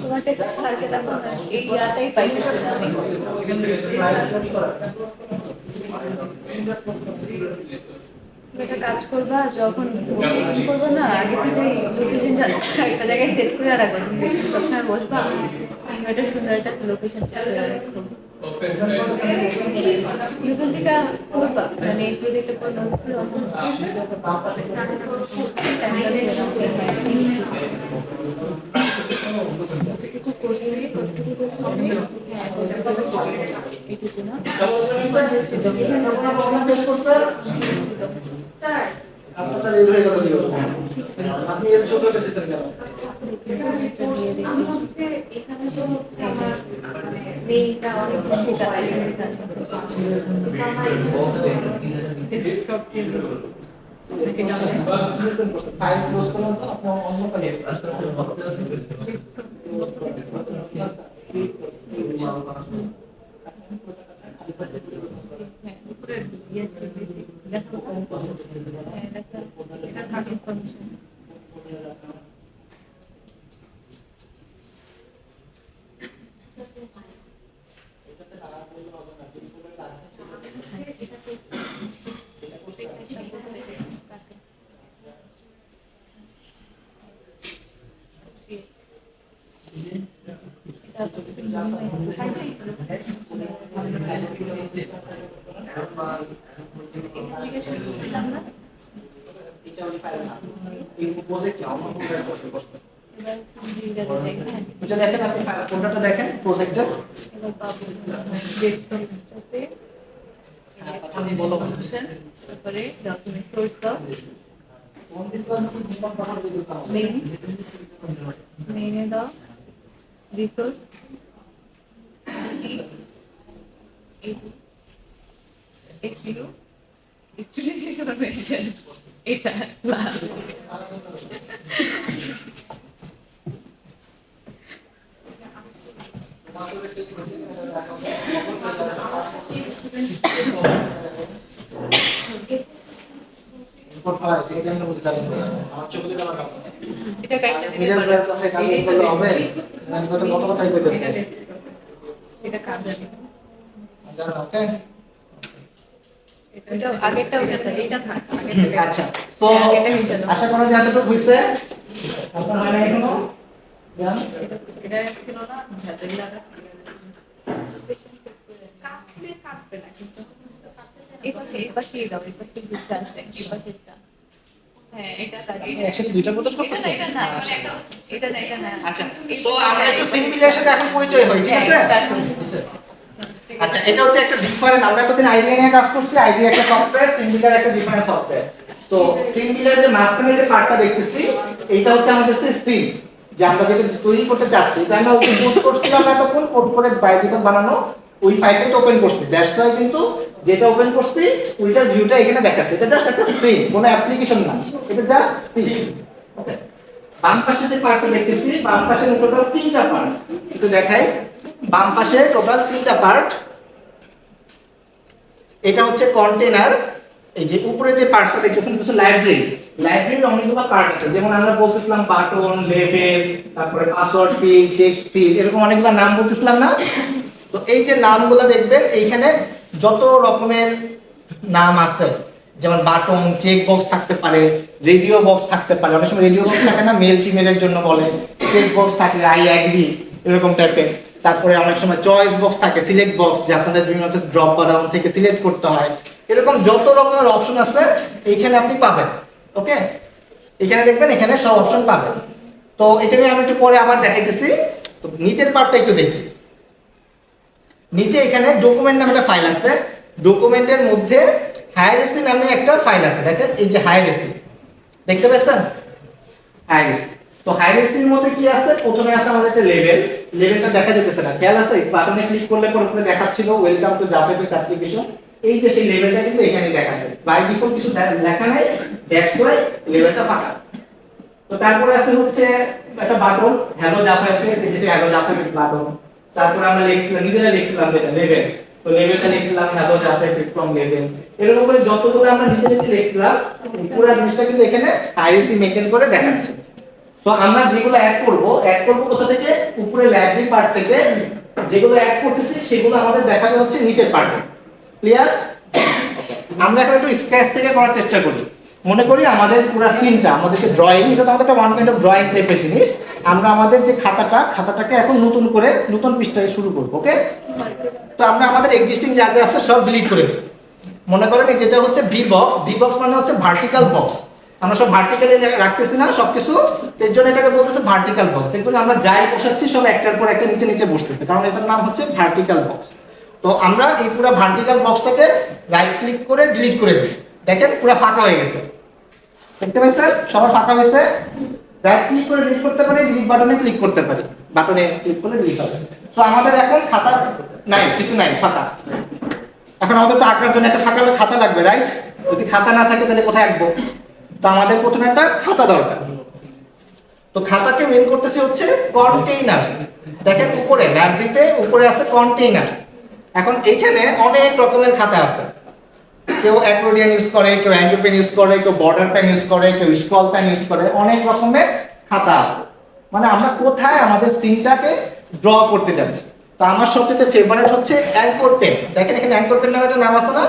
তোমার টেক্সট স্যারকে দেখো না, এই ইয়াটাই পাইতেছি না আমি। তুমি একটা কাজ করবা, যখন বুকিং করবো না আগে থেকে লোকেশনটা একটা জায়গায় সেট করে রাখবো, তুমি সবসময় বসবা এটা সুন্দর একটা লোকেশন সেট করে রাখবো। নতুন যেটা করবা মানে এই প্রজেক্টে করবা আপনার এই হয়ে গেল কি হলো? আপনি এর ছোট করতেছেন কেন? এখানে তো আমার মেইলটা অনেক বেশি কাজ ফাইল ক্লোজ করলাম তো আপনি অন্য কাজে দেখেন আপনি কোনটা দেখেন প্রজেক্টর তারপরে ডকুমেন্ট সোর্স দাও, মেইনে দাও রিসোর্স স্টুডেন্ট ইনফরমেশন এটা ক্লাস এটা কাইটা দিতে পারো, এটা কাজ জানি এটা আগেরটাও এটা থাক আগেরটা। আচ্ছা তো আশা করা যায় এতটুকু বুঝতে আপনার হয় না এখনো এটা ছিল না হাতে লাগা কাটবে না কিন্তু এই পাশেই দাও, এই পাশে দুটো আছে, এই পাশেরটা। হ্যাঁ, এটা কাটবে। আপনি একসাথে দুইটা বোতল এটা করতেছেন? না, এটা না, এটা না, এটা না। আচ্ছা, সো আমরা একটু সিম্পলের সাথে এখন পরিচয় হই, ঠিক আছে? আচ্ছা, এটা হচ্ছে একটা ডিফারেন্ট, আমরা এতদিন আইডিয়া নিয়ে কাজ করছি, আইডিয়া একটা সফটওয়্যার, সিম্পলার একটা ডিফারেন্ট সফটওয়্যার। তো সিম্পলার যে মাঝখানে যে পার্টটা দেখতেছি, এইটা হচ্ছে আমাদের সিম, যে আমরা যেটা তৈরি করতে চাচ্ছি, এটা আমরা ওপেন কোড করছিলাম এতক্ষণ, কোড করে বাইডিফল্ট বানানো ওই ফাইলটা ওপেন করছি। দ্যাটস ওয়াই কিন্তু যেটা ওপেন করছি ওইটার ভিউটা এখানে দেখাচ্ছে। এটা জাস্ট একটা সিম, কোনো অ্যাপ্লিকেশন না, এটা জাস্ট সিম। ওকে, বাম পাশে যে পার্টটা দেখতেছি, বাম পাশে টোটাল 3টা পার্ট, একটু দেখাই। বাম পাশে টোটাল 3টা পার্ট। এটা হচ্ছে কন্টেনার। এই যে উপরে যে পার্টটা দেখতেছেন কিছু লাইব্রেরি, লাইব্রেরির অনেকগুলো পার্ট আছে। যেমন আমরা বলতেছিলাম বাটন, লেবেল, তারপরে পাসওয়ার্ড ফিল্ড, টেক্সট ফিল্ড, এরকম অনেকগুলো নাম বলতেছিলাম না? তো এই যে নামগুলো দেখবেন এইখানে যত রকমের নাম আছে, যেমন বাটন, চেক বক্স থাকতে পারে, রেডিও বক্স থাকতে পারে। অনেক সময় রেডিও বক্স থাকে না, মেল ফিমেলের জন্য বলে, চেক বক্স থাকে আই অ্যাগ্রি এরকম টাইপের। তারপরে অনেক সময় চয়েস বক্স থাকে, সিলেক্ট বক্স, যে আপনাদের বিভিন্ন ড্রপ বা ডাউন থেকে সিলেক্ট করতে হয়। এরকম যত রকমের অপশন আছে এইখানে আপনি পাবেন। ওকে, এখানে দেখবেন, এখানে সব অপশন পাবেন। তো এটা নিয়ে আমি একটু পরে আবার দেখাইতেছি। তো নিচের পার্টটা একটু দেখি। নিচে এখানে ডকুমেন্ট নামে একটা ফাইল আছে, ডকুমেন্টের মধ্যে হায়ারেসি নামে একটা ফাইল আছে। দেখেন এই যে হায়ারেসি, দেখতে পাচ্ছেন হায়ারেসি। তো হায়ারেসির মধ্যে কি আছে? প্রথমে আছে আমাদের একটা লেভেল, লেভেলটা দেখা যেতেছে না, খেয়াল আছে? বাটনে ক্লিক করলে পরে দেখাচ্ছিল welcome to Java base application. এই যে সেই লেভেলটা কিন্তু এখানে দেখা যায়, বাই ডিফল্ট কিছু লেখা নাই, ড্যাশ করে লেভেলটা ফাঁকা। তো তারপরে আছে হচ্ছে একটা বাটন, হ্যালো জাভা এফএস, এই যে হ্যালো জাভা এফএস বাটন। তারপরে আমরা লিখছিলাম, নিজেরা লিখছিলাম যেটা লেভেল, তো লেভেলটা লিখছিলাম hello Java FS from level. এরকম করে যতগুলো আমরা নিজে নিজে লিখছিলাম, পুরো জিনিসটা কিন্তু এখানে আইএসি মেইনটেইন করে দেখাচ্ছে। তো আমরা যেগুলো অ্যাড করব কোথা থেকে? উপরে লাইব্রেরি পার্ট থেকে। যেগুলো অ্যাড করতেছি সেগুলো আমাদের দেখাবে হচ্ছে নিচের পার্টে। ক্লিয়ার? আমরা এখন একটু স্ক্র্যাচ থেকে করার চেষ্টা করি। মনে করি আমাদের পুরো সিনটা, আমাদের যে ড্রয়িং, এটা তো আমাদের একটা ওয়ান কাইন্ড অফ ড্রয়িং টাইপের জিনিস। আমরা আমাদের যে খাতাটাকে এখন নতুন করে নতুন পৃষ্ঠায় শুরু করব। ওকে, তো আমরা আমাদের এক্সিস্টিং যা যা আছে সব ডিলিট করে দেব। মনে করেন এই যেটা হচ্ছে ভি বক্স মানে হচ্ছে ভার্টিক্যাল বক্স। আমরা সব ভার্টিক্যালি রাখতেছি না সবকিছু, এর জন্য এটাকে বলতেছে ভার্টিক্যাল বক্স। দেখুন আমরা যাই বসাচ্ছি সব একটার পর একটা নিচে নিচে বসতেছে, কারণ এটার নাম হচ্ছে ভার্টিক্যাল বক্স। তো আমরা এই পুরো ভার্টিক্যাল বক্সটাকে রাইট ক্লিক করে ডিলিট করে দিই। দেখেন পুরো ফাঁকা হয়ে গেছে, দেখতে পাচ্ছেন? সবার ফাঁকা হয়েছে। রাইট ক্লিক করে ডিলিট করতে পারি, ডিলিট বাটনে ক্লিক করতে পারি, বাটনে ক্লিক করলে ডিলিট হবে। তো আমাদের এখন খাতা নাই, কিছু নাই, ফাঁকা। এখন আমাদের তো আঁকার জন্য একটা ফাঁকা খাতা লাগবে, রাইট? যদি খাতা না থাকে তাহলে কোথায় আঁকবো? তো আমাদের প্রথমে একটা খাতা দরকার। তো খাতাকে মেন করতেছে হচ্ছে কন্টেইনার্স। দেখেন উপরে লাইব্রেরিতে উপরে আছে কন্টেইনার্স। এখন এখানে অনেক রকমের খাতা আছে। কেউ অ্যাক্রোডিয়ান ইউজ করে, কেউ অ্যাঙ্গেল পেন ইউজ করে, কেউ বর্ডার পেন ইউজ করে, কেউ স্ক্রল পেন ইউজ করে, অনেক রকমের খাতা আছে। মানে আমরা কোথায় আমাদের সিনটাকে ড্র করতে যাচ্ছি। তো আমার সবচেয়ে ফেভারিট হচ্ছে অ্যাঙ্কর পেন। দেখেন এখানে অ্যাঙ্কর পেন নামে একটা নাম আছে না?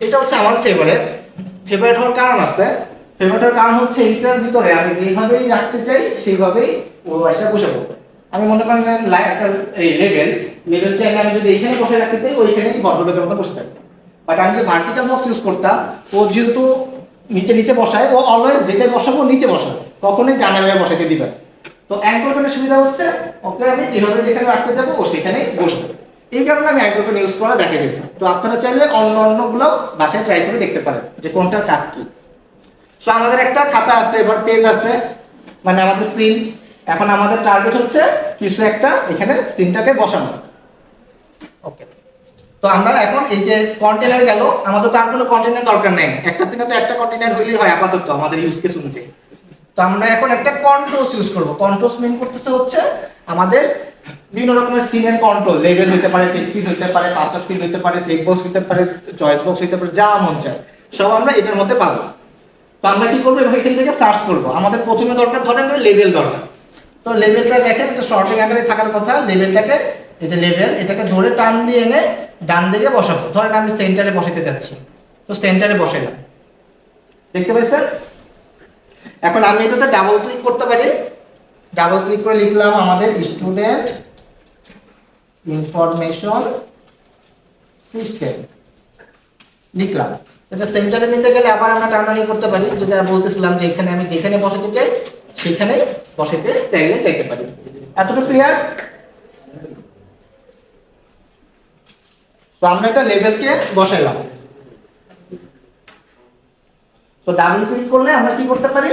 এটা হচ্ছে আমার ফেভারিট হওয়ার কারণ আছে। ফেভারিট হওয়ার কারণ হচ্ছে এইটার ভিতরে আমি যেভাবেই রাখতে চাই সেইভাবেই ওই বাসায় বসে পড়বো। আমি মনে করেন এই লেভেলকে আমি যদি এইখানে বসে রাখতে চাই, ওইখানেই ভদ্রলোকের মতো বসে থাকবো। বাট আমি যদি ভার্টিক্যাল বক্স ইউজ করতাম, ও যেহেতু নিচে নিচে বসায়, ও অলওয়েজ যেটাই বসাবো নিচে বসাবে, কখনোই জানালা বসাতে দিবে। তো অ্যাঙ্কর পেনের সুবিধা হচ্ছে ওকে আমি যেভাবে যেখানে রাখতে যাবো ও সেখানেই বসবে। এই কারণে আমি অ্যাঙ্কর পেন ইউজ করা দেখা গেছে। তো আপনারা চাইলে অন্যগুলো বাসায় ট্রাই করে দেখতে পারেন যে কোনটার কাজ কি। সো আমাদের একটা খাতা আছে, এবার পেজ আছে, মানে আমাদের সিন। এখন আমাদের টার্গেট হচ্ছে কিছু একটা এখানে সিনটাকে বসানো। ওকে, তো আমরা এখন এই যে কন্টেনার গেল, আমাদের তার কোনো কন্টেনার দরকার নেই, একটা সিনে তো একটা কন্টেনার হইলেই হয় আপাতত আমাদের ইউজ কেস অনুযায়ী। তো আমরা এখন একটা কন্ট্রোলস ইউজ করব। কন্ট্রোলস মেন করতেছে হচ্ছে আমাদের বিভিন্ন রকমের সিনের কন্ট্রোল, লেভেল হতে পারে, টেক্সট ফিল্ড হতে পারে, পাসওয়ার্ড ফিল্ড হতে পারে, চেক বক্স হতে পারে, চয়েস বক্স হতে পারে, যা মন চায় সব আমরা এটার মধ্যে পাবো। তো আমরা কি করবো? এখান থেকে সার্চ করবো। আমাদের প্রথমে দরকার, ধরেন লেভেল দরকার। তো লেভেলটা দেখেন এটা শর্টিং আকারে থাকার কথা। লেভেলটাকে, এই যে লেভেল, এটাকে ধরে টান দিয়ে এনে ডান দিকে বসাবো। ধরেন আমি সেন্টারে বসাতে যাচ্ছি, তো সেন্টারে বসাইলাম, দেখতে পাচ্ছেন? এখন আমি এটাতে ডাবল ক্লিক করতে পারি। ডাবল ক্লিক করে লিখলাম আমাদের স্টুডেন্ট ইনফরমেশন সিস্টেম লিখলাম। এটা সেন্টারে নিতে গেলে আবার আমরা টানাটানি করতে পারি, যেটা বলতেছিলাম যে এখানে আমি যেখানে বসাতে চাই সেখানেই বসাতে চাইতে পারি। এতটুকু ক্লিয়ার? তো আমরা একটা লেভেলকে বসাইলাম। তো ডাবল ক্লিক করলে আমরা কি করতে পারি,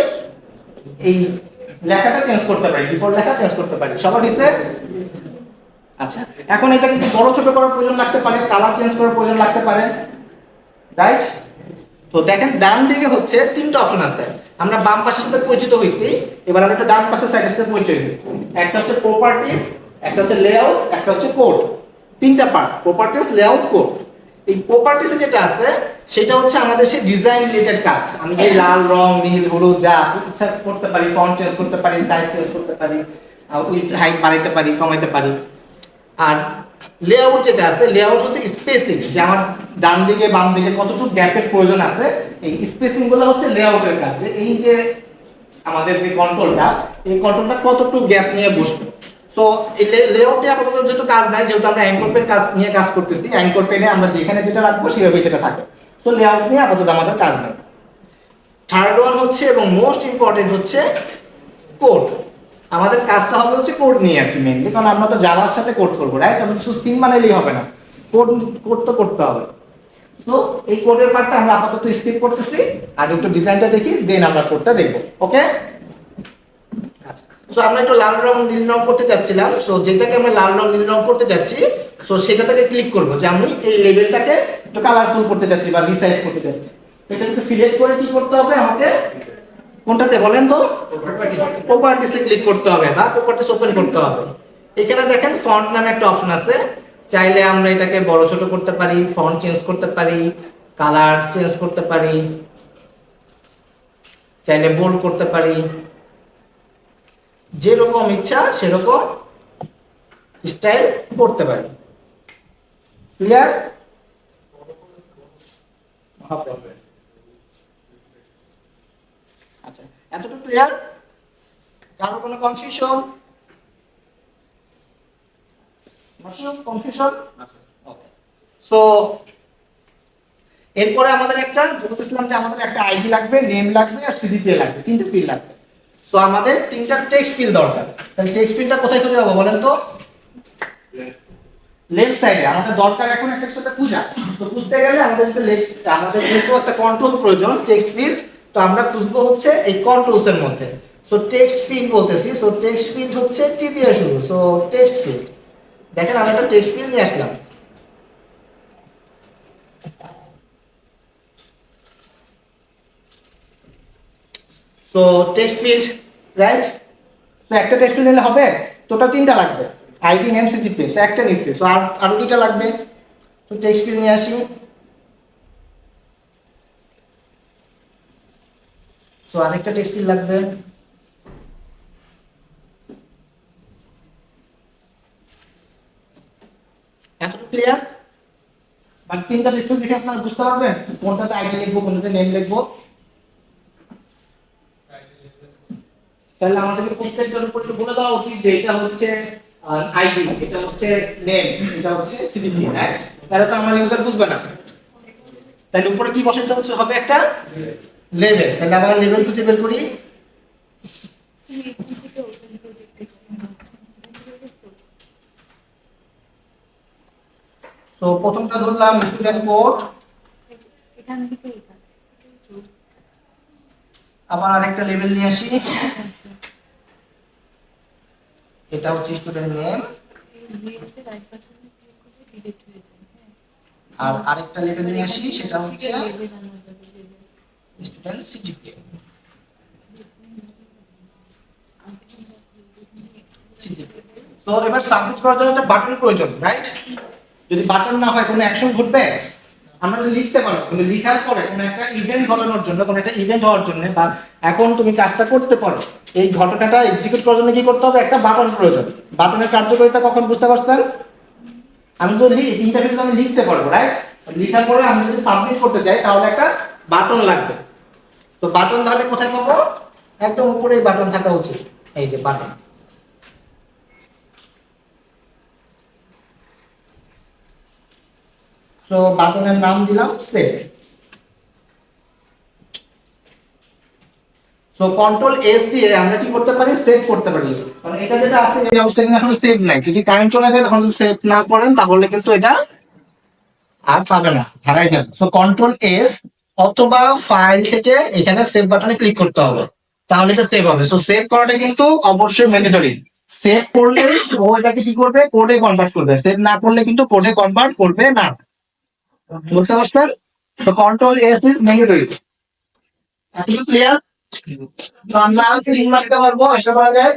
এই লেখাটা চেঞ্জ করতে পারি, ডিফল্ট লেখা চেঞ্জ করতে পারি। সবার হইছে? আচ্ছা, এখন এটা কিন্তু বড় ছোট করার প্রয়োজন লাগতে পারে, কালার চেঞ্জ করার প্রয়োজন লাগতে পারে, রাইট? তো দেখেন ডান দিকে হচ্ছে তিনটা অপশন আছে। আমরা বাম পাশের সাথে পরিচিত হইছি, এবার আমরা একটা ডান পাশের সাইডের সাথে পরিচয় হই। একটা হচ্ছে প্রপার্টিজ, একটা হচ্ছে লেআউট, একটা হচ্ছে কোড। তিনটা পার্ট, প্রপার্টিজ, লেআউট, কোড। এই প্রপার্টিজে যেটা আছে সেটা হচ্ছে আমাদের সেই ডিজাইন রিলেটেড কাজ। আমি যে লাল রং, নীল, হলুদ যা ইচ্ছা করতে পারি, ফন্ট চেঞ্জ করতে পারি, সাইজ চেঞ্জ করতে পারি, উইথ হাইট বাড়াইতে পারি, কমাইতে পারি। আর লেআউট যেটা আছে, লেআউট হচ্ছে স্পেসিং, যে আমার ডান দিকে বাম দিকে কতটুকু গ্যাপের প্রয়োজন আছে, এই স্পেসিং গুলো হচ্ছে লেআউটের কাজ। যে এই যে আমাদের যে কন্ট্রোলটা, এই কন্ট্রোলটা কতটুকু গ্যাপ নিয়ে বসবে। সো এই লেআউটে আপাতত যেহেতু কাজ নাই, যেহেতু আমরা অ্যাঙ্কর পেন কাজ নিয়ে কাজ করতেছি, অ্যাঙ্কর পেনে আমরা যেখানে যেটা রাখবো সেভাবে সেটা থাকে। তো লেআউট নিয়ে আপাতত আমাদের কাজ নেই। থার্ড ওয়ান হচ্ছে এবং মোস্ট ইম্পর্টেন্ট হচ্ছে কোড। আমাদের কাজটা হবে হচ্ছে কোড নিয়ে আর কি মেইনলি, কারণ আমরা তো জাভার সাথে কোড করবো, রাইট? আমরা শুধু থিম বানাইলেই হবে না, কোড তো করতে হবে। তো এই কোডের পার্টটা আমরা আপাতত স্কিপ করতেছি, আর একটু ডিজাইনটা দেখি, দেন আমরা কোডটা দেখবো। ওকে, আচ্ছা। সো আমরা একটু লাল রং নীল রং করতে যাচ্ছিলাম। সো যেটাকে আমরা লাল রং নীল রং করতে যাচ্ছি, সো সেটা থেকে ক্লিক করব যে আমি এই লেভেলটাকে একটু কালারফুল করতে যাচ্ছি বা রিসাইজ করতে যাচ্ছি। এটা একটু সিলেক্ট করে কি করতে হবে আমাকে, কোনটাতে বলেন তো? প্রপার্টিসে ক্লিক করতে হবে বা প্রপার্টিস ওপেন করতে হবে। এখানে দেখেন ফন্ট নামে একটা অপশন আছে, চাইলে আমরা এটাকে বড় ছোট করতে পারি, ফন্ট চেঞ্জ করতে পারি, কালার চেঞ্জ করতে পারি, চাইলে বোল্ড করতে পারি, যেরকম ইচ্ছা সেরকম স্টাইল করতে পারি। ক্লিয়ার? আচ্ছা, এতটুকু ক্লিয়ার? কারো কোনো কনফিউশন? কনফিউশন? ওকে। সো এরপরে আমাদের একটা বলতেছিলাম যে আমাদের একটা আইডি লাগবে, নেম লাগবে আর সিজিপিএ লাগবে, তিনটে ফিল্ড লাগবে। সো আমাদের তিনটা টেক্সট ফিল্ড দরকার। তাহলে টেক্সট ফিল্ডটা কোথায় খুঁজে পাবো বলেন তো? লেফট সাইডে। আমাদের দরকার এখন একটা সাথে খুঁজা। তো খুঁজতে গেলে আমাদের যেহেতু একটা কন্ট্রোল প্রয়োজন টেক্সট ফিল্ড, তো আমরা খুঁজবো হচ্ছে এই কন্ট্রোলস এর মধ্যে। সো টেক্সট ফিল্ড বলতেছি, সো টেক্সট ফিল্ড হচ্ছে টি দিয়ে শুরু। সো টেক্সট ফিল্ড, দেখেন আমরা একটা টেক্সট ফিল্ড নিয়ে আসলাম। So text field, right? তো একটা টেক্সট ফিল্ড নিলে হবে? টোটাল তিনটা লাগবে, আইডি, নেম, সিজিপিএ। সো একটা নিচ্ছি, সো আরো দুইটা লাগবে। তো টেক্সট ফিল্ড নিয়ে আসি। সো আরেকটা টেক্সট ফিল্ড লাগবে। এতটুকু ক্লিয়ার? বাট তিনটা টেক্সট ফিল্ড দেখে আপনারা বুঝতে পারবেন কোনটাতে আইডি লিখবো, কোনটাতে নেম লিখবো। তাহলে আমাদেরকে প্রত্যেকটার উপর একটু বলে দেওয়া উচিত যে এটা হচ্ছে আইডি, এটা হচ্ছে নেম, এটা হচ্ছে সিজিপিএ, রাইট? তাহলে তো আমার ইউজার বুঝবে না। তাহলে উপরে কি বসাতে হচ্ছে, হবে একটা লেভেল। তাহলে আমরা লেভেল খুঁজে বের করি। তো প্রথমটা ধরলাম স্টুডেন্ট কোড, এখান থেকে আবার আরেকটা লেভেল নিয়ে আসি, এটা হচ্ছে স্টুডেন্ট নেম, আর আরেকটা লেভেল নিয়ে আসি, সেটা হচ্ছে স্টুডেন্ট সিজিপিএ। তো এবার সাবমিট করার জন্য একটা বাটন প্রয়োজন, রাইট? যদি বাটন না হয় কোনো অ্যাকশন ঘটবে? আমরা যদি লিখতে পারবো, কিন্তু লেখার পরে কোনো একটা ইভেন্ট ঘটানোর জন্য, কোনো একটা ইভেন্ট হওয়ার জন্য, বা এখন তুমি কাজটা করতে পারো, এই ঘটনাটা এক্সিকিউট করার জন্য কি করতে হবে? একটা বাটন প্রয়োজন। বাটনের কার্যকারিতা কখন বুঝতে পারছেন? আমি তো তিনটা ফিল্ড আমি লিখতে পারবো, রাইট? লেখার পরে আমি যদি সাবমিট করতে চাই তাহলে একটা বাটন লাগবে। তো বাটন তাহলে কোথায় পাবো? একদম উপরেই বাটন থাকা উচিত, এই যে বাটন। তো বাটনের নাম দিলাম সেভ। সো কন্ট্রোল এস দিয়ে আমরা কি করতে পারি, সেভ করতে পারি। মানে এটা যেটা আছে এই অবস্থা কিন্তু এখন সেভ নাই, যদি কারেন্ট চলে যায় তখন সেভ না করেন তাহলে কিন্তু এটা আর পাবে না, হারাই যাবে। সো কন্ট্রোল এস অথবা ফাইল থেকে এখানে সেভ বাটনে ক্লিক করতে হবে, তাহলে এটা সেভ হবে। সো সেভ করাটা কিন্তু অবশ্যই ম্যান্ডেটরি। সেভ করলে ও এটাকে কি করবে, কোডে কনভার্ট করবে, সেভ না করলে কিন্তু কোডে কনভার্ট করবে না। বুঝতে পারছেন? তো কন্ট্রোল এস ইজ ম্যান্ডেটরি। এখন ক্লিয়ার? তো আমরা স্ক্রিন মারতে পারবো, আশা করা যায়।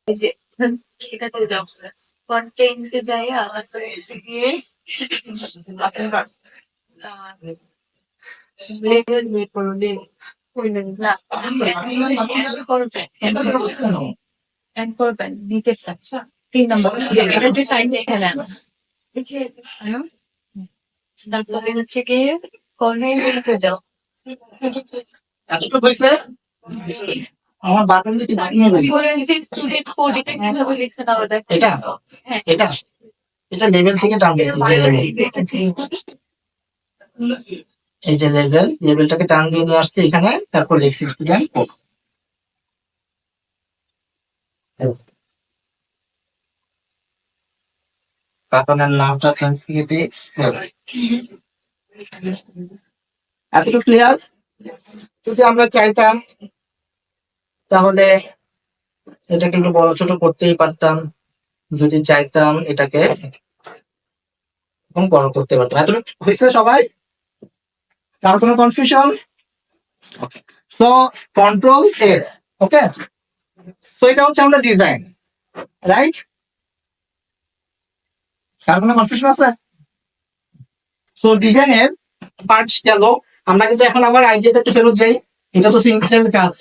এই যে এটাতে যাও, কন্টেন্টসে যাই, আবার গিয়ে লেভেল বের করো, না এন্ড করবেন নিচেরটা 3 নম্বর এটা ডিসাইন এখানে আনো। তারপরে হচ্ছে গিয়ে কর্নারে যাও, এতটুকু হয়েছে? আমার বাটন যদি বানিয়ে দেবে করে নিচে স্টুডেন্ট কোড এটা কিভাবে লিখছে তাহলে দেখ। এটা হ্যাঁ এটা এটা লেভেল থেকে টানবে, এই যে লেভেলটাকে টান দিয়ে নিয়ে আসছে এখানে, তারপর লিখছি স্টুডেন্ট কোড। বাটনের নামটা চেঞ্জ করে দিয়ে এতটুকু ক্লিয়ার? যদি আমরা চাইতাম তাহলে এটাকে একটু বড় ছোট করতেই পারতাম, যদি চাইতাম এটাকে বড় করতে পারতাম। এতটুকু হয়েছে সবাই? কারো কোনো কনফিউশন? সো কন্ট্রোল এস, ওকে। সো এটা হচ্ছে আমাদের ডিজাইন, রাইট? কারো কোনো কনফিউশন আছে? সো ডিজাইনের পার্টস গেল, আমরা কিন্তু এখন আবার আইডিয়াতে একটু ফেরত যাই। এটা তো সিঙ্গেলের কাজ,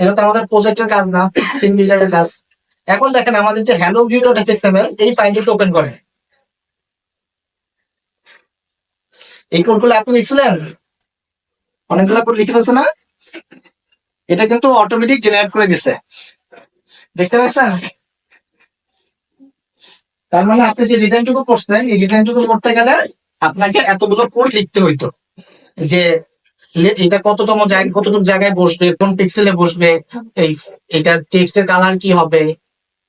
এটা তো আমাদের প্রজেক্টের কাজ না, সিঙ্গেলের কাজ। এখন দেখেন আমাদের যে হ্যালো ভিউ ডট এফএক্সএমএল এই ফাইলটা ওপেন করেন। এই কোডগুলো আপনি লিখছিলেন, অনেকগুলো কোড লিখে ফেলছে না? এটা কিন্তু অটোমেটিক জেনারেট করে দিচ্ছে, দেখতে পাচ্ছেন? তার মানে আপনি যে ডিজাইনটুকু করছেন, এই ডিজাইনটুকু করতে গেলে আপনাকে এতগুলো কোড লিখতে হইতো, যে এটা কততম জায়গায়, কতটুকু জায়গায় বসবে, কোন পিক্সেলে বসবে, এই এটার টেক্সটের কালার কি হবে,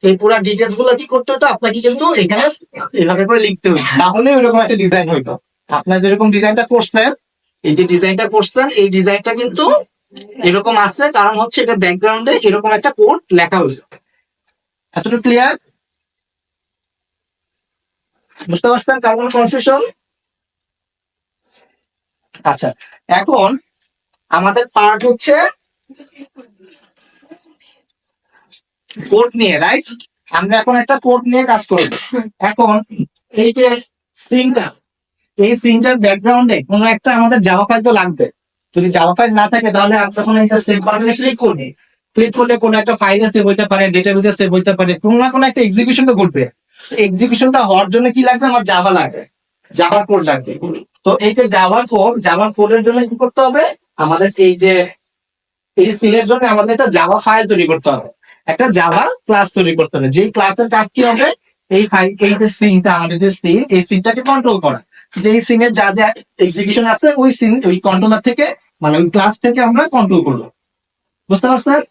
এই পুরো ডিটেলস গুলো কি করতে হতো আপনাকে কিন্তু এখানে এভাবে করে লিখতে হইতো, তাহলে ওইরকম একটা ডিজাইন হইতো। আপনার যেরকম ডিজাইনটা করছেন, এই যে ডিজাইনটা করছেন, এই ডিজাইনটা কিন্তু এরকম আছে, কারণ হচ্ছে এটা ব্যাকগ্রাউন্ডে এরকম একটা কোড লেখা হয়েছে। এতটুকু ক্লিয়ার? বুঝতে পারছেন? কার কোনো কনফিউশন? আচ্ছা, এখন আমাদের পার্ট হচ্ছে কোড নিয়ে, রাইট? আমরা এখন একটা কোড নিয়ে কাজ করব। এখন এই যে সিনটা, এই সিনটার ব্যাকগ্রাউন্ডে কোনো একটা আমাদের জাভা ফাইল তো লাগবে। যদি জাভা ফাইল না থাকে তাহলে আমরা যখন এটা সেভ বাটনে ক্লিক করি, ক্লিক করলে কোনো একটা ফাইলে সেভ হইতে পারে, ডেটাবেসে সেভ হইতে পারে, কোনো না কোনো একটা এক্সিকিউশন তো ঘটবে। এক্সিকিউশনটা হওয়ার জন্য কি লাগবে? আমার জাভা লাগবে, জাভা কোড লাগবে। তো এই যে জাভা কোডের জন্য কি করতে হবে? আমাদের এই যে এই সিনের জন্য আমাদের একটা জাভা ফাইল তৈরি করতে হবে, একটা জাভা ক্লাস তৈরি করতে হবে। যে ক্লাসের কাজ কি হবে? এই ফাইল, এই যে সিনটা, আমাদের যে সিন, এই সিনটাকে কন্ট্রোল করা। যে এই সিনের যা যা এক্সিকিউশন আছে ওই সিন, ওই কন্ট্রোলার থেকে, মানে ওই ক্লাস থেকে আমরা কন্ট্রোল করবো। বুঝতে পারছেন?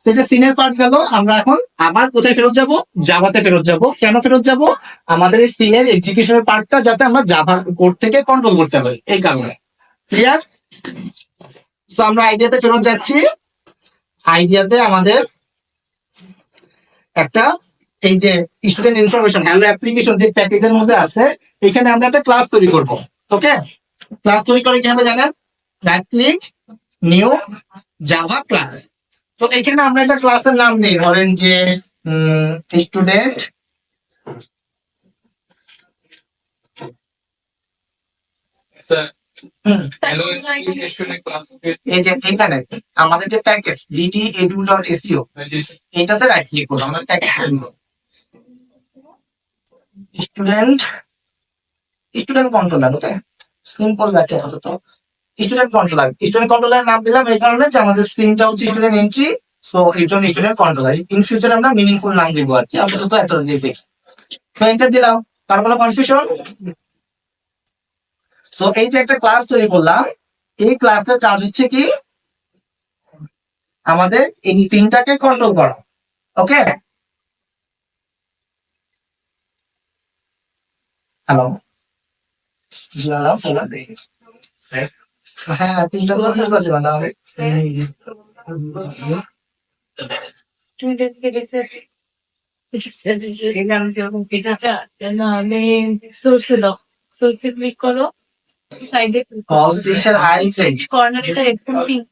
সেটা সিনের পার্ট গেল। আমরা এখন আবার কোথায় ফেরত যাব? জাভাতে ফেরত যাব। কেন ফেরত যাব? আমাদের এই সিনের এক্সিকিউশনের পার্টটা যাতে আমরা জাভা কোড থেকে কন্ট্রোল করতে পারি, এই কারণে। ক্লিয়ার? তো আমরা আইডিয়াতে ফেরত যাচ্ছি। আইডিয়াতে আমাদের একটা এই যে স্টুডেন্ট ইনফরমেশন হ্যালো অ্যাপ্লিকেশন যে প্যাকেজের মধ্যে আছে, এখানে আমরা একটা ক্লাস তৈরি করব। ওকে, ক্লাস তৈরি করে কিভাবে জানেন? Right click, new Java class. তো এখানে আমরা একটা ক্লাসের নাম নেই, ধরেন যে স্টুডেন্ট এই যে এখানে আমাদের যে প্যাকেজ dtedu.seo, এটাতে রাইট ক্লিক করবো, আমরা প্যাকেজ স্টুডেন্ট কন্ট্রোলার। ওকে, সিম্পল ব্যাখ্যা হতো। তো স্টুডেন্ট কন্ট্রোলার নাম দিলাম এই কারণে যে আমাদের স্ক্রিনটা হচ্ছে স্টুডেন্ট এন্ট্রি, সো এর জন্য স্টুডেন্ট কন্ট্রোলার। ইন ফিউচার আমরা মিনিংফুল নাম দিব আর কি, আপাতত এত দিয়ে দেখি। তো এন্টার দিলাম, তার কোনো কনফিউশন? সো এই যে একটা ক্লাস তৈরি করলাম, এই ক্লাসের কাজ হচ্ছে কি আমাদের এই তিনটাকে কন্ট্রোল করা। ওকে, হ্যালো, হ্যাঁ তিনটা কন্ট্রোল করতে পারলাম। সোর্সে ক্লিক করো, সাইডে কম্পিটিশন হাই রেঞ্জ কর্নারটা একদম পিঙ্ক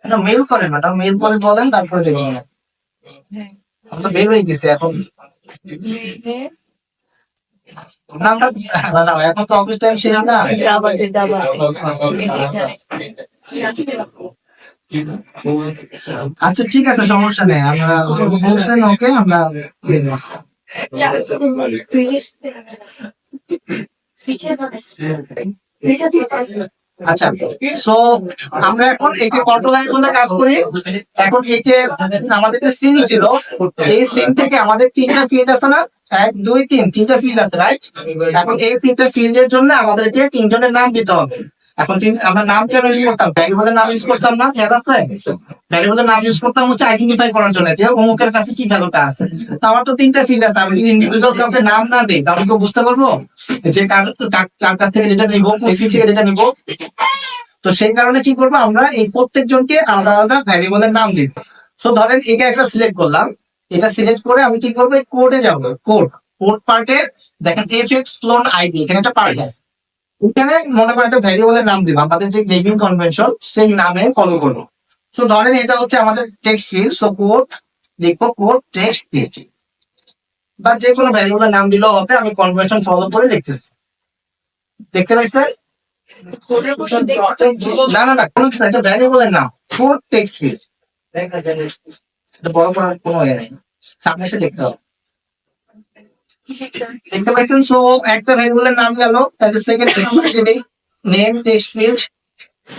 এটা মেল করেন ম্যাডাম, মেল করে বলেন তারপরে দেখুন। আমি তো বের হয়ে গেছি এখন। নামটা না না এখন তো অফিস টাইম শেষ না। আচ্ছা ঠিক আছে, সমস্যা নেই, আমরা বলছেন ওকে, আমরা দেখবো। আচ্ছা, সো আমরা এখন এই যে কন্ট্রোল লাইন মধ্যে কাজ করি। এখন এই যে আমাদের যে সিন ছিল, এই সিন থেকে আমাদের তিনটা ফিল্ড আছে না, 1 2 3, তিনটা ফিল্ড আছে রাইট। এখন এই তিনটা ফিল্ডের জন্য আমাদেরকে তিনজনের নাম দিতে হবে। এখন আমরা নাম কেন ইউজ করতাম? ভ্যারিয়েবলের নাম ইউজ করতাম না, খেয়াল আছে? ভ্যারিয়েবলের নাম ইউজ করতাম হচ্ছে আইডেন্টিফাই করার জন্য যে অমুকের কাছে কি ভ্যালুটা আছে। তো আমার তো তিনটা ফিল্ড আছে, আমি যদি ইন্ডিভিজুয়াল কাউকে নাম না দিই তাহলে কেউ বুঝতে পারবো যে কার কাছ থেকে ডেটা নিবো, কোন থেকে ডেটা নিবো। তো সেই কারণে কি করবো, আমরা এই প্রত্যেকজনকে আলাদা আলাদা ভ্যারিয়েবলের নাম দিব। সো ধরেন এটা একটা সিলেক্ট করলাম, এটা সিলেক্ট করে আমি কি করবো, কোডে যাবো। কোড পার্টে দেখেন fx clone id, এখানে একটা পার্ট আছে। এখানে মনে করেন একটা ভ্যারিয়েবলের নাম দিব, আমাদের যে নেমিং কনভেনশন সেই নামে ফলো করবো। সো ধরেন এটা হচ্ছে আমাদের টেক্সট ফিল্ড, সো কোড লিখবো কোড টেক্সট ফিল্ড, বা যে কোনো ভ্যারিয়েবলের নাম দিলেও হবে, আমি কনভেনশন ফলো করে লিখতেছি। দেখতে পাইছেন? না না না, কোনো কিছু না, এটা ভ্যারিয়েবলের নাম, কোড টেক্সট ফিল্ড। এটা বড় করার কোনো ইয়ে নেই, সামনে এসে দেখতে হবে। দেখতে পাইছেন? সো একটা ভ্যারিয়েবলের নাম গেল, তাহলে সেকেন্ড নেম টেক্সট ফিল্ড।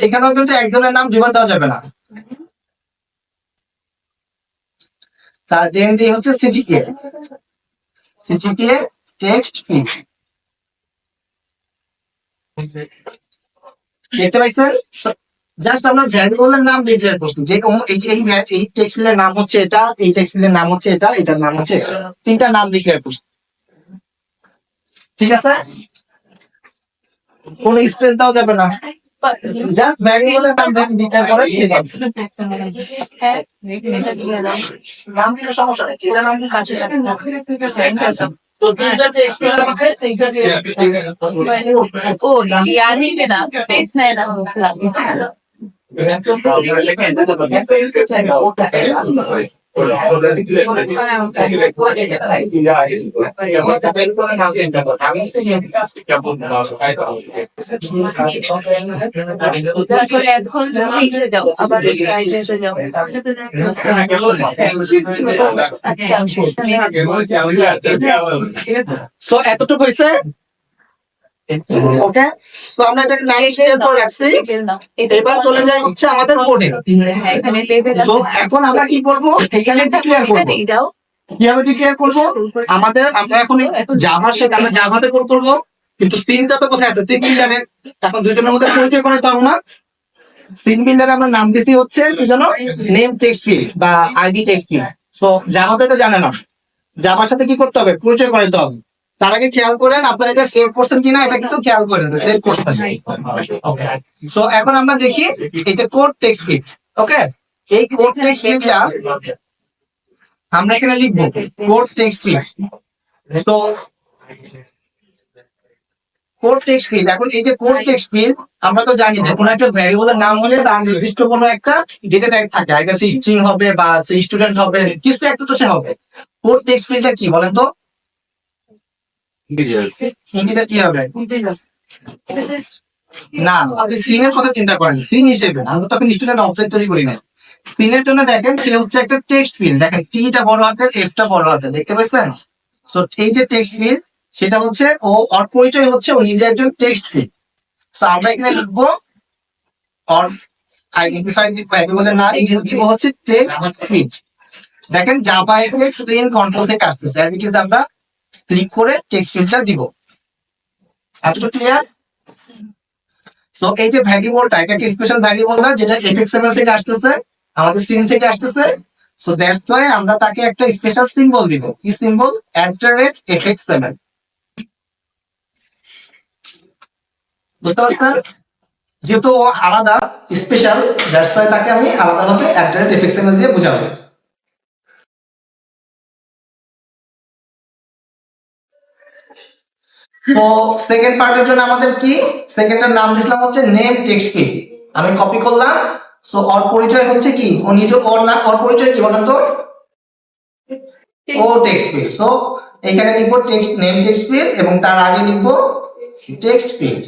এখানেও কিন্তু একজনের নাম দুইবার দেওয়া যাবে না। তার দেন দিয়ে হচ্ছে সিজিপিএ টেক্সট ফিল্ড। দেখতে পাইছেন? জাস্ট আমরা ভ্যারিয়েবলের নাম ডিক্লেয়ার করছি, যে এই টেক্সট ফিল্ডের নাম হচ্ছে এটা, এই টেক্সট ফিল্ডের নাম হচ্ছে এটা, এটার নাম হচ্ছে এটা। তিনটা নাম ডিক্লেয়ার করছি, ঠিক আছে? কোনো স্পেস দেওয়া যাবে না, জাস্ট ভ্যারিয়েবলের নাম ডিক্লেয়ার করে নাম দিলে সমস্যা নেই, যেটা নাম দিলে কাছে তো তিনটা টেক্সট ফিল্ড আমাকে ও यानी के ना स्पेस है ना তারপরে এখন শিখে যাও, আবার সাইডে যাও। সো এতটুকু হয়েছে। ওকে, তো আমরা এটাকে নাম ক্লিয়ার করে রাখছি। এবার চলে যাই হচ্ছে আমাদের কোডে। তো এখন আমরা কি করব, এখানে ডিক্লেয়ার করব। কিভাবে ডিক্লেয়ার করব? আমরা এখন জাভার সাথে আমরা জাভাতে কোড করব, কিন্তু সিনটা তো কোথায় আছে? সিন বিল্ডারে। এখন দুইজনের মধ্যে পরিচয় করে দাও না। সিন বিল্ডারে আমরা নাম দিছি হচ্ছে দুজন নেম টেক্সট ফিল্ড বা আইডি টেক্সট ফিল্ড। সো জাভাতে তো জানে না, জাভার সাথে কি করতে হবে, পরিচয় করে দিতে হবে। তার আগে খেয়াল করেন আপনারা এটা সেভ করছেন কিনা, এটা কিন্তু খেয়াল করেন সেভ করছেন। সো এখন আমরা দেখি এই যে কোড টেক্সট ফিল্ড। ওকে, এই কোড টেক্সট ফিল্ডটা আমরা এখানে লিখবো কোড টেক্সট ফিল্ড। তো কোড টেক্সট ফিল্ড, এখন এই যে কোড টেক্সট ফিল্ড আমরা তো জানি যে কোনো একটা ভ্যারিয়েবলের নাম হলে তার নির্দিষ্ট কোনো একটা ডেটা টাইপ থাকে, আগে সে স্ট্রিং হবে বা সে স্টুডেন্ট হবে, কিছু একটা তো সে হবে। কোড টেক্সট ফিল্ডটা কি বলেন তো? ইন্টিজার কি হবে? না, আপনি সিনের কথা চিন্তা করেন, সিন হিসেবে আমরা তো এখন স্টুডেন্ট অবজেক্ট তৈরি করি না। সিনের জন্য দেখেন সে হচ্ছে একটা টেক্সট ফিল্ড, দেখেন টিটা বড় হাতের, এফটা বড় হাতের, দেখতে পাচ্ছেন? সো এই যে টেক্সট ফিল্ড সেটা হচ্ছে ওর পরিচয় হচ্ছে ও নিজে একজন টেক্সট ফিল্ড। তো আমরা এখানে লিখবো ওর আইডেন্টিফাই ভ্যারিয়েবলের নাম দিব হচ্ছে টেক্সট ফিল্ড। দেখেন জাভা এফএক্স স্ক্রিন কন্ট্রোল থেকে আসতেছে, অ্যাজ ইট ইজ আমরা ক্লিক করে টেক্সট ফিল্ডটা দিব। এতটুকু ক্লিয়ার? তো এই যে ভ্যারিয়েবলটা, এটা একটা স্পেশাল ভ্যারিয়েবল না, যেটা এফএক্সএমএল থেকে আসতেছে, আমাদের সিন থেকে আসতেছে। সো দ্যাটস ওয়াই আমরা তাকে একটা স্পেশাল সিম্বল দিব। কি সিম্বল? @fxml। বুঝতে পারছেন? যেহেতু ও আলাদা স্পেশাল, দ্যাটস ওয়াই তাকে আমি আলাদাভাবে @fxml দিয়ে বুঝাবো। তো সেকেন্ড পার্টের জন্য আমাদের কি, সেকেন্ডটার নাম দিলাম হচ্ছে নেম টেক্সট ফিল্ড। আমি কপি করলাম। সো ওর পরিচয় হচ্ছে কি, ও নিজে ওর না, ওর পরিচয় কি বলেন তো? ও টেক্সট ফিল্ড। সো এখানে লিখবো টেক্সট নেম টেক্সট ফিল্ড এবং তার আগে লিখবো টেক্সট ফিল্ড,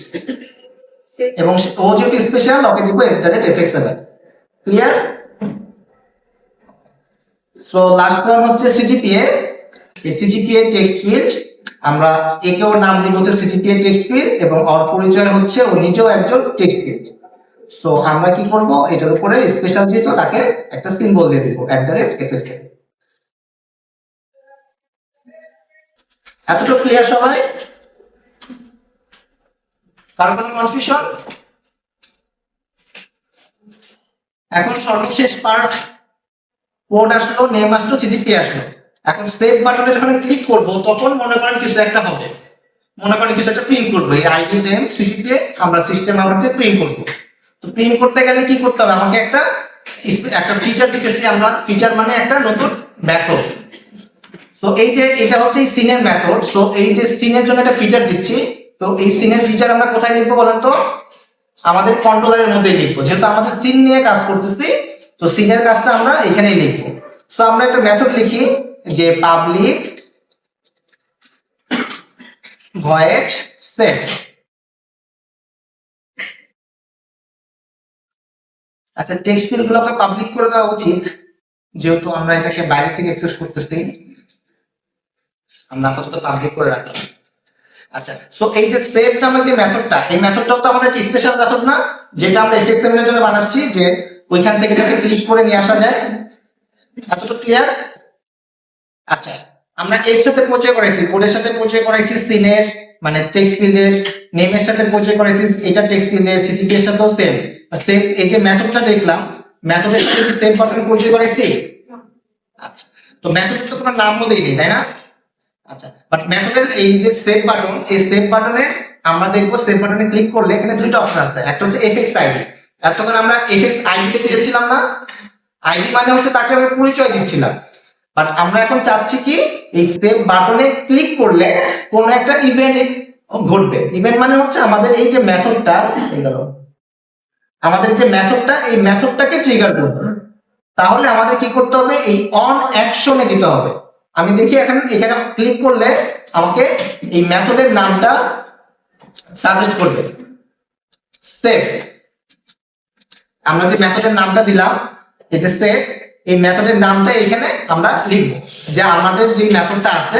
এবং ও যেহেতু স্পেশাল ওকে লিখবো @fxml। Clear? So last one হচ্ছে সিজিপিএ। এই সিজিপিএ টেক্সট ফিল্ড আমরা একে ওর নাম দিব হচ্ছে সিজিপিএ টেক্সট ফিল্ড, এবং ওর পরিচয় হচ্ছে ও নিজেও একজন টেক্সট ফিল্ড। সো আমরা কি করব, এটার উপরে স্পেশাল যেহেতু তাকে একটা সিম্বল দিয়ে দিব @fxml। এতটুকু ক্লিয়ার সবাই? কারো কোনো কনফিউশন? এখন সর্বশেষ পার্ট, কোড আসলো, নেম আসলো, সিজিপি আসলো। এখন সেভ বাটনে যখন ক্লিক করব তখন মনে করেন কিছু একটা হবে, মনে করেন কিছু একটা প্রিন্ট করবো। এই আইডি নেম সিজিপি আমরা সিস্টেম আউটে প্রিন্ট করব। তো প্রিন্ট করতে গেলে কি করতে হবে, আমাকে একটা ফিচার দিতেছি আমরা। ফিচার মানে একটা নতুন মেথড। তো এই যে এটা হচ্ছে সিনের মেথড। তো এই যে সিনের জন্য একটা ফিচার দিচ্ছি, তো এই সিনের ফিচার আমরা কোথায় লিখবো বলেন তো? আমাদের কন্ট্রোলারের মধ্যে লিখবো, যেহেতু আমাদের সিন নিয়ে কাজ করতেছি। তো সিনের কাজটা আমরা এখানেই লিখবো। সো আমরা একটা মেথড লিখি যে পাবলিক ভয়েড সেট। আচ্ছা, টেক্সট ফিল্ড গুলোকে পাবলিক করে দেওয়া উচিত, যেহেতু আমরা এটাকে বাইরে থেকে অ্যাক্সেস করতেছি। আমরা আপাতত পাবলিক করে রাখলাম। আচ্ছা, সো এই যে সেভ নামের যে মেথডটা, এই মেথডটাও তো আমাদের একটা স্পেশাল মেথড না, যেটা আমরা এফএক্সএমএল এর জন্য বানাচ্ছি, যে ওইখান থেকে যাতে ক্লিক করে নিয়ে আসা যায়। এতটুকু ক্লিয়ার? আচ্ছা, আমরা এর সাথে পরিচয় করাইছি, কোডের সাথে পরিচয় করাইছি, সিনের মানে টেক্সট ফিল্ডের, নেমের সাথে পরিচয় করাইছি, এটা টেক্সট ফিল্ডের, সিজিপি এর সাথেও সেম। সেভ এই যে মেথডটা দেখলাম, মেথডের সাথে কি সেভ বাটন পরিচয় করাইছি? আচ্ছা, তো মেথডের তো কোনো নামও দেইনি, তাই না? আচ্ছা, বাট মেথডের এই যে সেভ বাটন, এই সেভ বাটনে আমরা দেখবো সেভ বাটনে ক্লিক করলে এখানে দুইটা অপশন আছে। একটা হচ্ছে এফএক্স আইডি। এতক্ষণ আমরা এফএক্স আইডি তে দিয়েছিলাম না, আইডি মানে হচ্ছে তাকে আমরা পরিচয় দিচ্ছিলাম। বাট আমরা এখন চাচ্ছি কি, এই সেভ বাটনে ক্লিক করলে কোন একটা ইভেন্ট ঘটবে। ইভেন্ট মানে হচ্ছে আমাদের এই যে মেথডটা, আমাদের যে মেথডটা, এই মেথডটাকে ট্রিগার করবে। তাহলে আমাদের কি করতে হবে, এই অন অ্যাকশনে দিতে হবে। আমি দেখি এখানে ক্লিক করলে আমাকে এই মেথডের নামটা সাজেস্ট করবে, সেভ। আমরা যে মেথডের নামটা দিলাম, এই যে সেভ, এই মেথডের নামটা এখানে আমরা লিখবো, যে আমাদের যে মেথডটা আছে,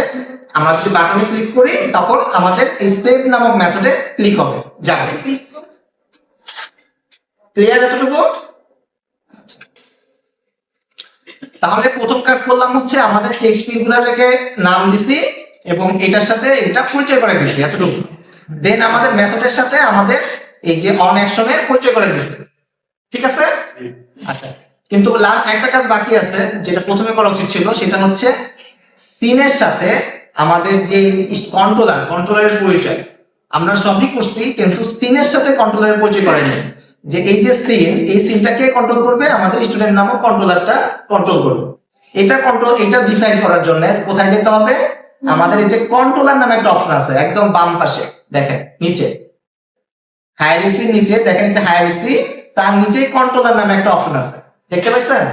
আমরা যদি বাটনে ক্লিক করি তখন আমাদের এই সেভ নামক মেথডে ক্লিক হবে, যাবে। ক্লিয়ার এতটুকু? তাহলে প্রথম কাজ করলাম হচ্ছে আমাদের টেক্সট ফিল্ডগুলোকে নাম দিছি এবং এটার সাথে এটা পরিচয় করে দিছি, এতটুকু। দেন আমাদের মেথডের সাথে আমাদের এই যে অন অ্যাকশনের পরিচয় করে দিছি, ঠিক আছে? আচ্ছা, কিন্তু একটা কাজ বাকি আছে, যেটা প্রথমে করা উচিত ছিল, সেটা হচ্ছে সিনের সাথে আমাদের যে কন্ট্রোলারের পরিচয়। আমরা সবই করছি, কিন্তু সিনের সাথে কন্ট্রোলারের পরিচয় করাইনি। যে এই যে সিন, এই সিনটাকে কন্ট্রোল করবে আমাদের স্টুডেন্ট নামক কন্ট্রোলারটা কন্ট্রোল করবে। এটা ডিফাইন করার জন্য কোথায় যেতে হবে, আমাদের এই যে কন্ট্রোলার নামে একটা অপশন আছে একদম বাম পাশে, দেখেন নিচে হায়ারার্কির নিচে, দেখেন যে হায়ারার্কি, তার নিচে কন্ট্রোলার নামে একটা অপশন আছে, দেখতে পাচ্ছেন?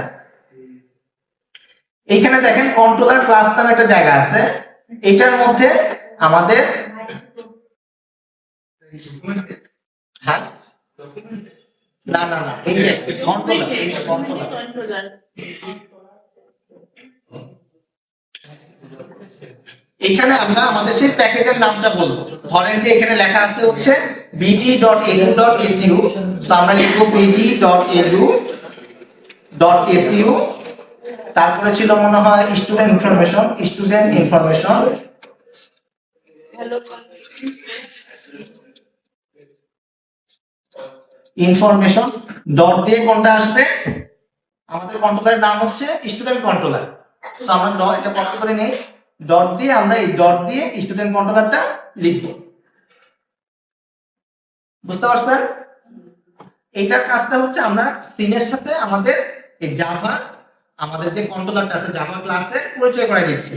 এইখানে দেখেন কন্ট্রোলার ক্লাস নামে একটা জায়গা আছে, এটার মধ্যে আমাদের হ্যাঁ না না না এই যে কন্ট্রোলার, এই যে কন্ট্রোলার, এখানে আমরা আমাদের সেই প্যাকেজের নামটা বলবো। ধরেন যে এখানে লেখা আছে হচ্ছে bd.edu.edu, তো আমরা লিখবো pd.edu.ecu, তারপরে ছিল মনে হয় student information hello information dot দিয়ে কোনটা আসবে, আমাদের কন্ট্রোলারের নাম হচ্ছে স্টুডেন্ট কন্ট্রোলার। তো আমরা এটা কপি করে নেই, ডট দিয়ে আমরা এই ডট দিয়ে স্টুডেন্ট কন্ট্রোলারটা লিখবো। বুঝতে পারছেন? এইটার কাজটা হচ্ছে আমরা সিনের সাথে আমাদের এই জাভা, আমাদের যে কন্ট্রোলারটা আছে জাভা ক্লাসে পরিচয় করাই দিচ্ছি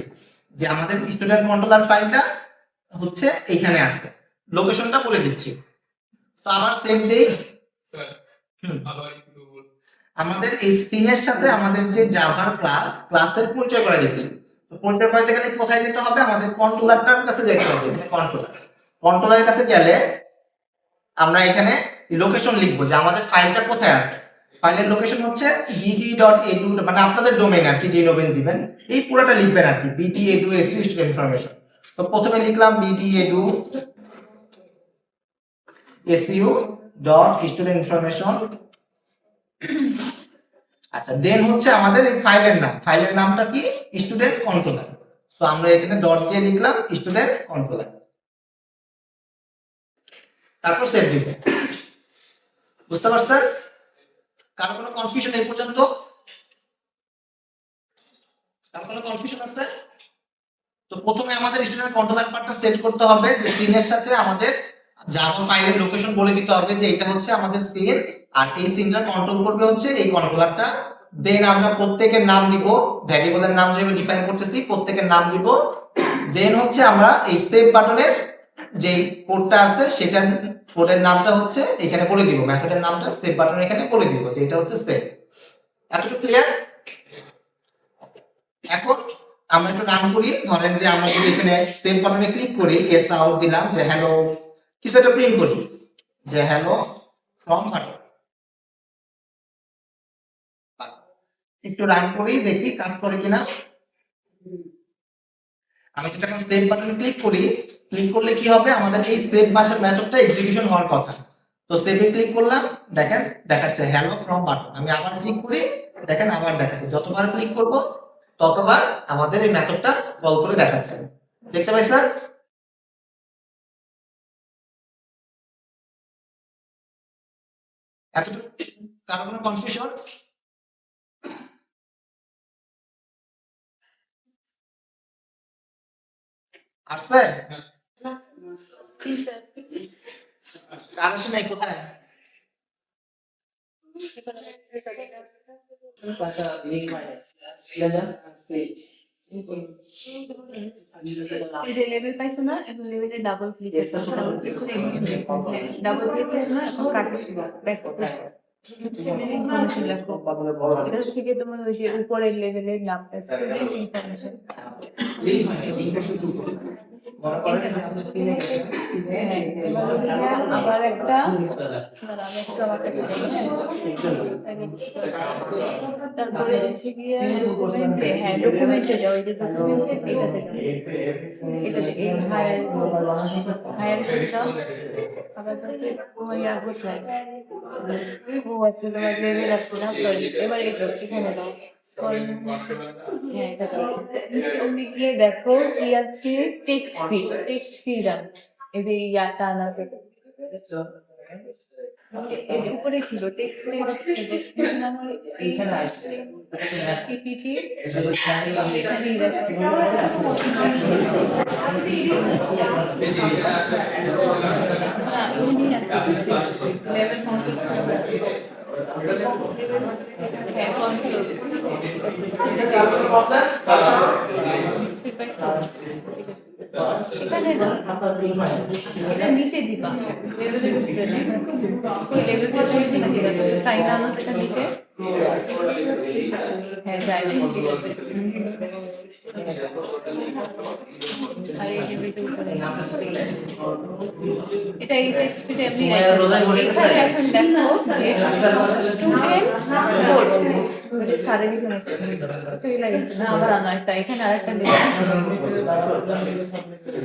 যে আমাদের স্টুডেন্ট কন্ট্রোলার ফাইলটা হচ্ছে এইখানে আছে, লোকেশনটা বলে দিচ্ছি। তো আবার সেভ দেই, আমাদের এই সিনের সাথে আমাদের যে জাভার ক্লাসের পরিচয় করাই দিচ্ছি। তো পরিচয় করাইতে গেলে কোথায় যেতে হবে, আমাদের কন্ট্রোলারটার কাছে যেতে হবে। কন্ট্রোলারের কাছে গেলে আমরা এখানে লোকেশন লিখবো যে আমাদের ফাইলটা কোথায় আছে। ফাইলের লোকেশন হচ্ছে bd.edu, মানে আপনাদের ডোমেইন আর কি, যে ডোমেইন দিবেন এই পুরোটা লিখবেন আর কি, bd.edu স্টুডেন্ট ইনফরমেশন। তো প্রথমে লিখলাম bd.edu.student information। আচ্ছা, দেন হচ্ছে আমাদের এই ফাইলের নামটা কি, স্টুডেন্ট কন্ট্রোলার। তো আমরা এখানে ডট দিয়ে লিখলাম স্টুডেন্ট কন্ট্রোলার, তারপর সেভ দিব। বুঝতে পারছেন? কারো কোনো কনফিউশন এই পর্যন্ত? কারো কোনো কনফিউশন আছে? তো প্রথমে আমাদের স্টুডেন্ট কন্ট্রোলার পার্টটা সেট করতে হবে, যে সিনের সাথে আমাদের জাভা ফাইলের লোকেশন বলে দিতে হবে যে এটা হচ্ছে আমাদের সিন, আর এই সিনটা কন্ট্রোল করবে হচ্ছে এই কন্ট্রোলারটা। দেন আমরা প্রত্যেকের নাম দিব, ভ্যারিয়েবলের নাম যেভাবে ডিফাইন করতেছি প্রত্যেকের নাম দিব। দেন হচ্ছে আমরা এই সেভ বাটনের যে কোডটা আছে সেটার কোডের নামটা হচ্ছে এখানে বলে দিব, মেথডের নামটা সেভ বাটন এখানে বলে দিব যে এটা হচ্ছে সেভ। এতটুকু ক্লিয়ার? এখন আমরা একটু রান করি, ধরেন যে আমরা যদি এখানে সেভ বাটনে ক্লিক করি, এস আউট দিলাম যে হ্যালো, কিছু একটা প্রিন্ট করি যে হ্যালো ফ্রম বাটন। একটু রান করি দেখি কাজ করে কিনা। আমি যদি এখন সেভ বাটনে ক্লিক করি, ক্লিক করলে কি হবে, আমাদের এই সেভ বাটন মেথডটা এক্সিকিউশন হওয়ার কথা। তো সেভে ক্লিক করলাম, দেখেন দেখাচ্ছে হ্যালো ফ্রম বাটন। আমি আবার ক্লিক করি, দেখেন আবার দেখাচ্ছে। যতবার ক্লিক করব ততবার আমাদের এই মেথডটা কল করে দেখাচ্ছে। দেখতে পাই স্যার? এতটুকু কারো কোনো কনফিউশন আসছে? কার আসে নাই? কোথায়? এই যে লেভেল পাইছো না, এখন লেভেলে ডাবল ক্লিক করতে হবে, ডাবল ক্লিক করছো না, এখন কাট ব্যাক ইনফরমেশন লেখো। এটা হচ্ছে কি তোমার ওই যে উপরের লেভেলের নামটা স্টুডেন্ট ইনফরমেশন। আবার একটা তারপরে হচ্ছে গিয়ে ডকুমেন্টে, হ্যাঁ ডকুমেন্টে যাও, এই যে ডকুমেন্টে এটাতে এই হায়ার যাও। আবার তোমার ইয়া কোথায়, ও আচ্ছা তোমার লেভেল আসছে না, সরি এবার এখানে দাও। হ্যাঁ এটা দাও, তুমি গিয়ে দেখো কি আছে, টেক্সট ফি দাও, এই যে ইয়াটা আনা এই যে উপরে ছিল টেক্সট এইখানে আসছে পিপিটি এটা নিচে দিবা, লেভেলের উপরে নেই, ওই লেভেল যেটা দিবা, টাইম আনো সেটা নিচে। হ্যাঁ যাই নাই, ঠিক আছে। আর এই লেভেলটা উপরে এটা এই টেক্সটে এমনি এখানে এখন দেখো যে স্টুডেন্ট কোড সারে লিখে সেই লাগছে না, আবার আনো একটা, এখানে আরেকটা লেখা।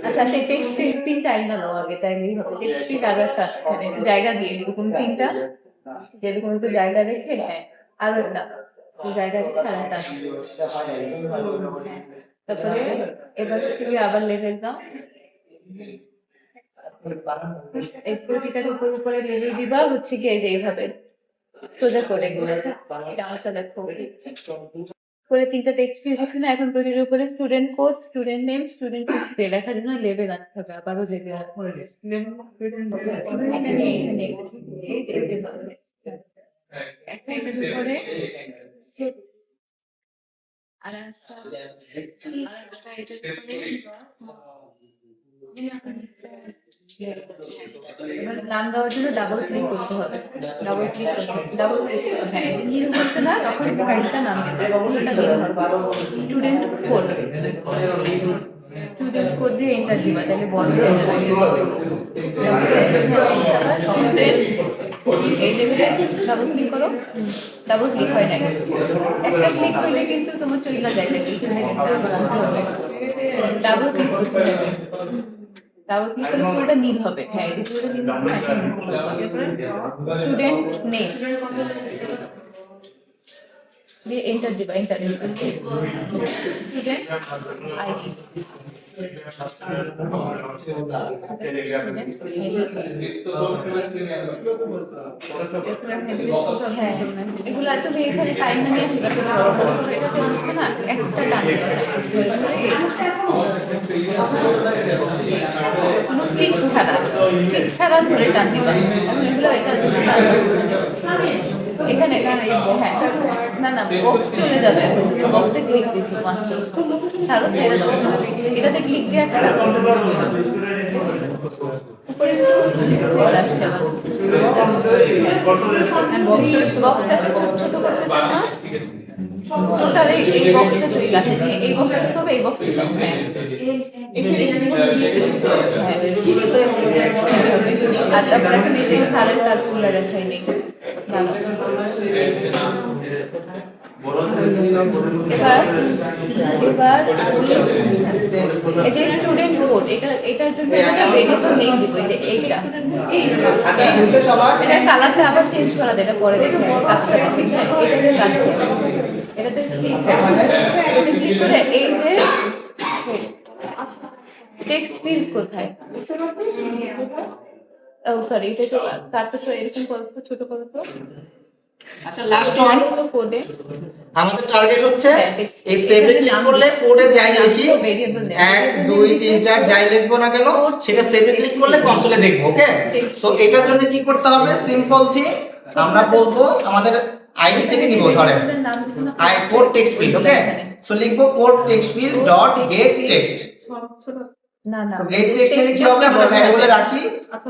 আচ্ছা সেই টেক্সট তিনটা আইনা দাও আগে, তাইলেই হবে। টেক্সট আগে একটা জায়গা দিয়ে এরকম তিনটা যেরকম একটু জায়গা রেখে, হ্যাঁ, আরো একটা জায়গা রেখে আর একটা। তারপরে এবার হচ্ছে কি আবার লেভেল দাও, এই প্রতিটার উপর উপরে লেভেল দিবা হচ্ছে কি এই যে এইভাবে সোজা করে এটা আমারটা দেখো করে তিনটা টেক্সট ফিল হচ্ছে না, এখন প্রতিটার উপরে student code, student name, student লেখার জন্য লেভেল আনতে হবে, আবারও যেতে হবে এখানে এখানে একটা এটার উপরে আর একটা এটার উপরে এবার নাম দেওয়ার জন্য ডাবল ক্লিক করতে হবে, ডাবল ক্লিক হ্যাঁ নীল হচ্ছে না তখন ফাইলটা নাম দিতে বক্সটা দিতে হবে স্টুডেন্ট কোড, স্টুডেন্ট কোড দিয়ে এন্টার দিবা তাহলে বন্ধ হয়ে যাবে। Student, এই লেভেলে ডাবল ক্লিক করো, ডাবল ক্লিক হয় না, একটা ক্লিক হইলে কিন্তু তোমার চলে যায় ডাবল ক্লিক করতে হবে, ডাবল ক্লিক করলে পুরোটা নীল হবে, হ্যাঁ এই পুরোটা নীল হবে। স্টুডেন্ট নেম দিয়ে এন্টার দিবা, এন্টার স্টুডেন্ট আইডি হ্যাঁ এগুলো তুমি এখানে টাইম না নিয়ে আসবে এটা তো হচ্ছে না একটা টান কোনো ক্লিক ছাড়া ধরে টান দিবা, এগুলো এটা এখানে হ্যাঁ না না বক্স চলে যাবে, বক্সে ক্লিক দিছি ছাড়ো ছেড়ে দাও, এটাতে ক্লিক দিয়ে একটা উপরে চলে আসছে বক্সটাকে ছোট ছোট করতে চান না টোটাল এই বক্সটা চলে আসে, এই বক্সটা হবে এই বক্সে আর তারপরে নিজে সারের কাজগুলো দেখাই নেই। এবার এই যে স্টুডেন্ট কোড এটার জন্য ভেরিয়েবল নেম দিব, এই যে এইটা এটা কালারটা আবার চেঞ্জ করা যায়, এটা পরে দেখবেন কাজটা দেখে এটাতে কাজ এটাতে ক্লিক করে এই যে টেক্সট ফিল্ড কোথায়, ও সরি এটা তো কাটতে তো এরকম করো ছোট করো তো। আচ্ছা লাস্ট ওয়ান কোডে আমাদের টার্গেট হচ্ছে এই সেভে ক্লিক করলে কোডে যাই লিখি 1 2 3 4 যাই লিখবো না কেন সেটা সেভে ক্লিক করলে কনসোলে দেখবো। ওকে, তো এটার জন্য কি করতে হবে, সিম্পল থিং আমরা বলবো আমাদের আইডি থেকে নিব, ধরেন I code text field. Okay, so লিখবো code text field dot get text. না না গেট টেক্সট এর কি হবে, আমরা ভ্যারিয়েবলে রাখি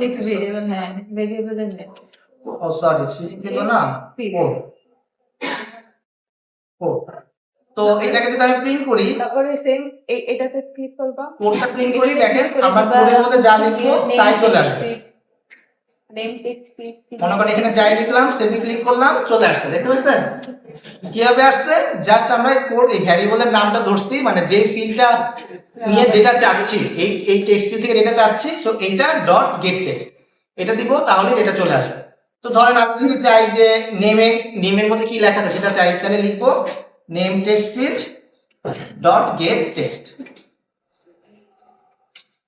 টেক্সট ভেরিয়েবল, হ্যাঁ ভেরিয়েবলের নেম, ও সরি লিখবো না কোড কোড। তো এটাকে যদি আমি প্রিন্ট করি, তারপরে সেম এটাতে ক্লিক করবা, কোডটা প্রিন্ট করি, দেখেন আমরা কোডের মধ্যে যা লিখবো তাই চলে আসবে। নেম টেক্সট ফিল্ড মনে করেন এখানে যাই লিখলাম, সেভে ক্লিক করলাম, চলে আসছে, দেখতে পাচ্ছেন কিভাবে আসছে। জাস্ট আমরা কোড এই ভ্যারিয়েবলের নামটা ধরছি, মানে যে ফিল্ডটা নিয়ে ডেটা চাচ্ছি, এই টেক্সট ফিল্ড থেকে ডেটা চাচ্ছি, তো এইটা ডট গেট টেক্সট এটা দিব, তাহলে ডেটা চলে আসবে। তো ধরেন আপনি যদি চাই যে নেমের মধ্যে কি লেখা আছে সেটা চাই, তাহলে লিখবো name text field dot get text.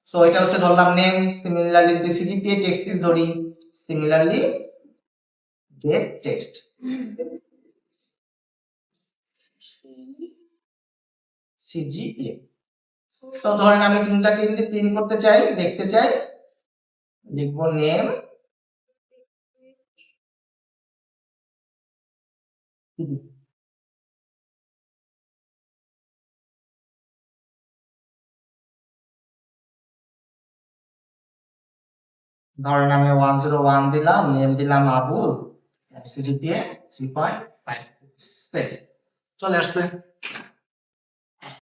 So এটা হচ্ছে ধরলাম name, similarly CGPA text field ধরি, সিমিলারলি গেট টেক্সট। সিজিপিএ। তো ধরেন আমি তিনটাকে যদি প্রিন্ট করতে চাই, দেখতে চাই, লিখবো নেম ধরেন আমি 101 দিলাম, নেম দিলাম আবু, সিজিপিএ 3.5, চলে আসছে।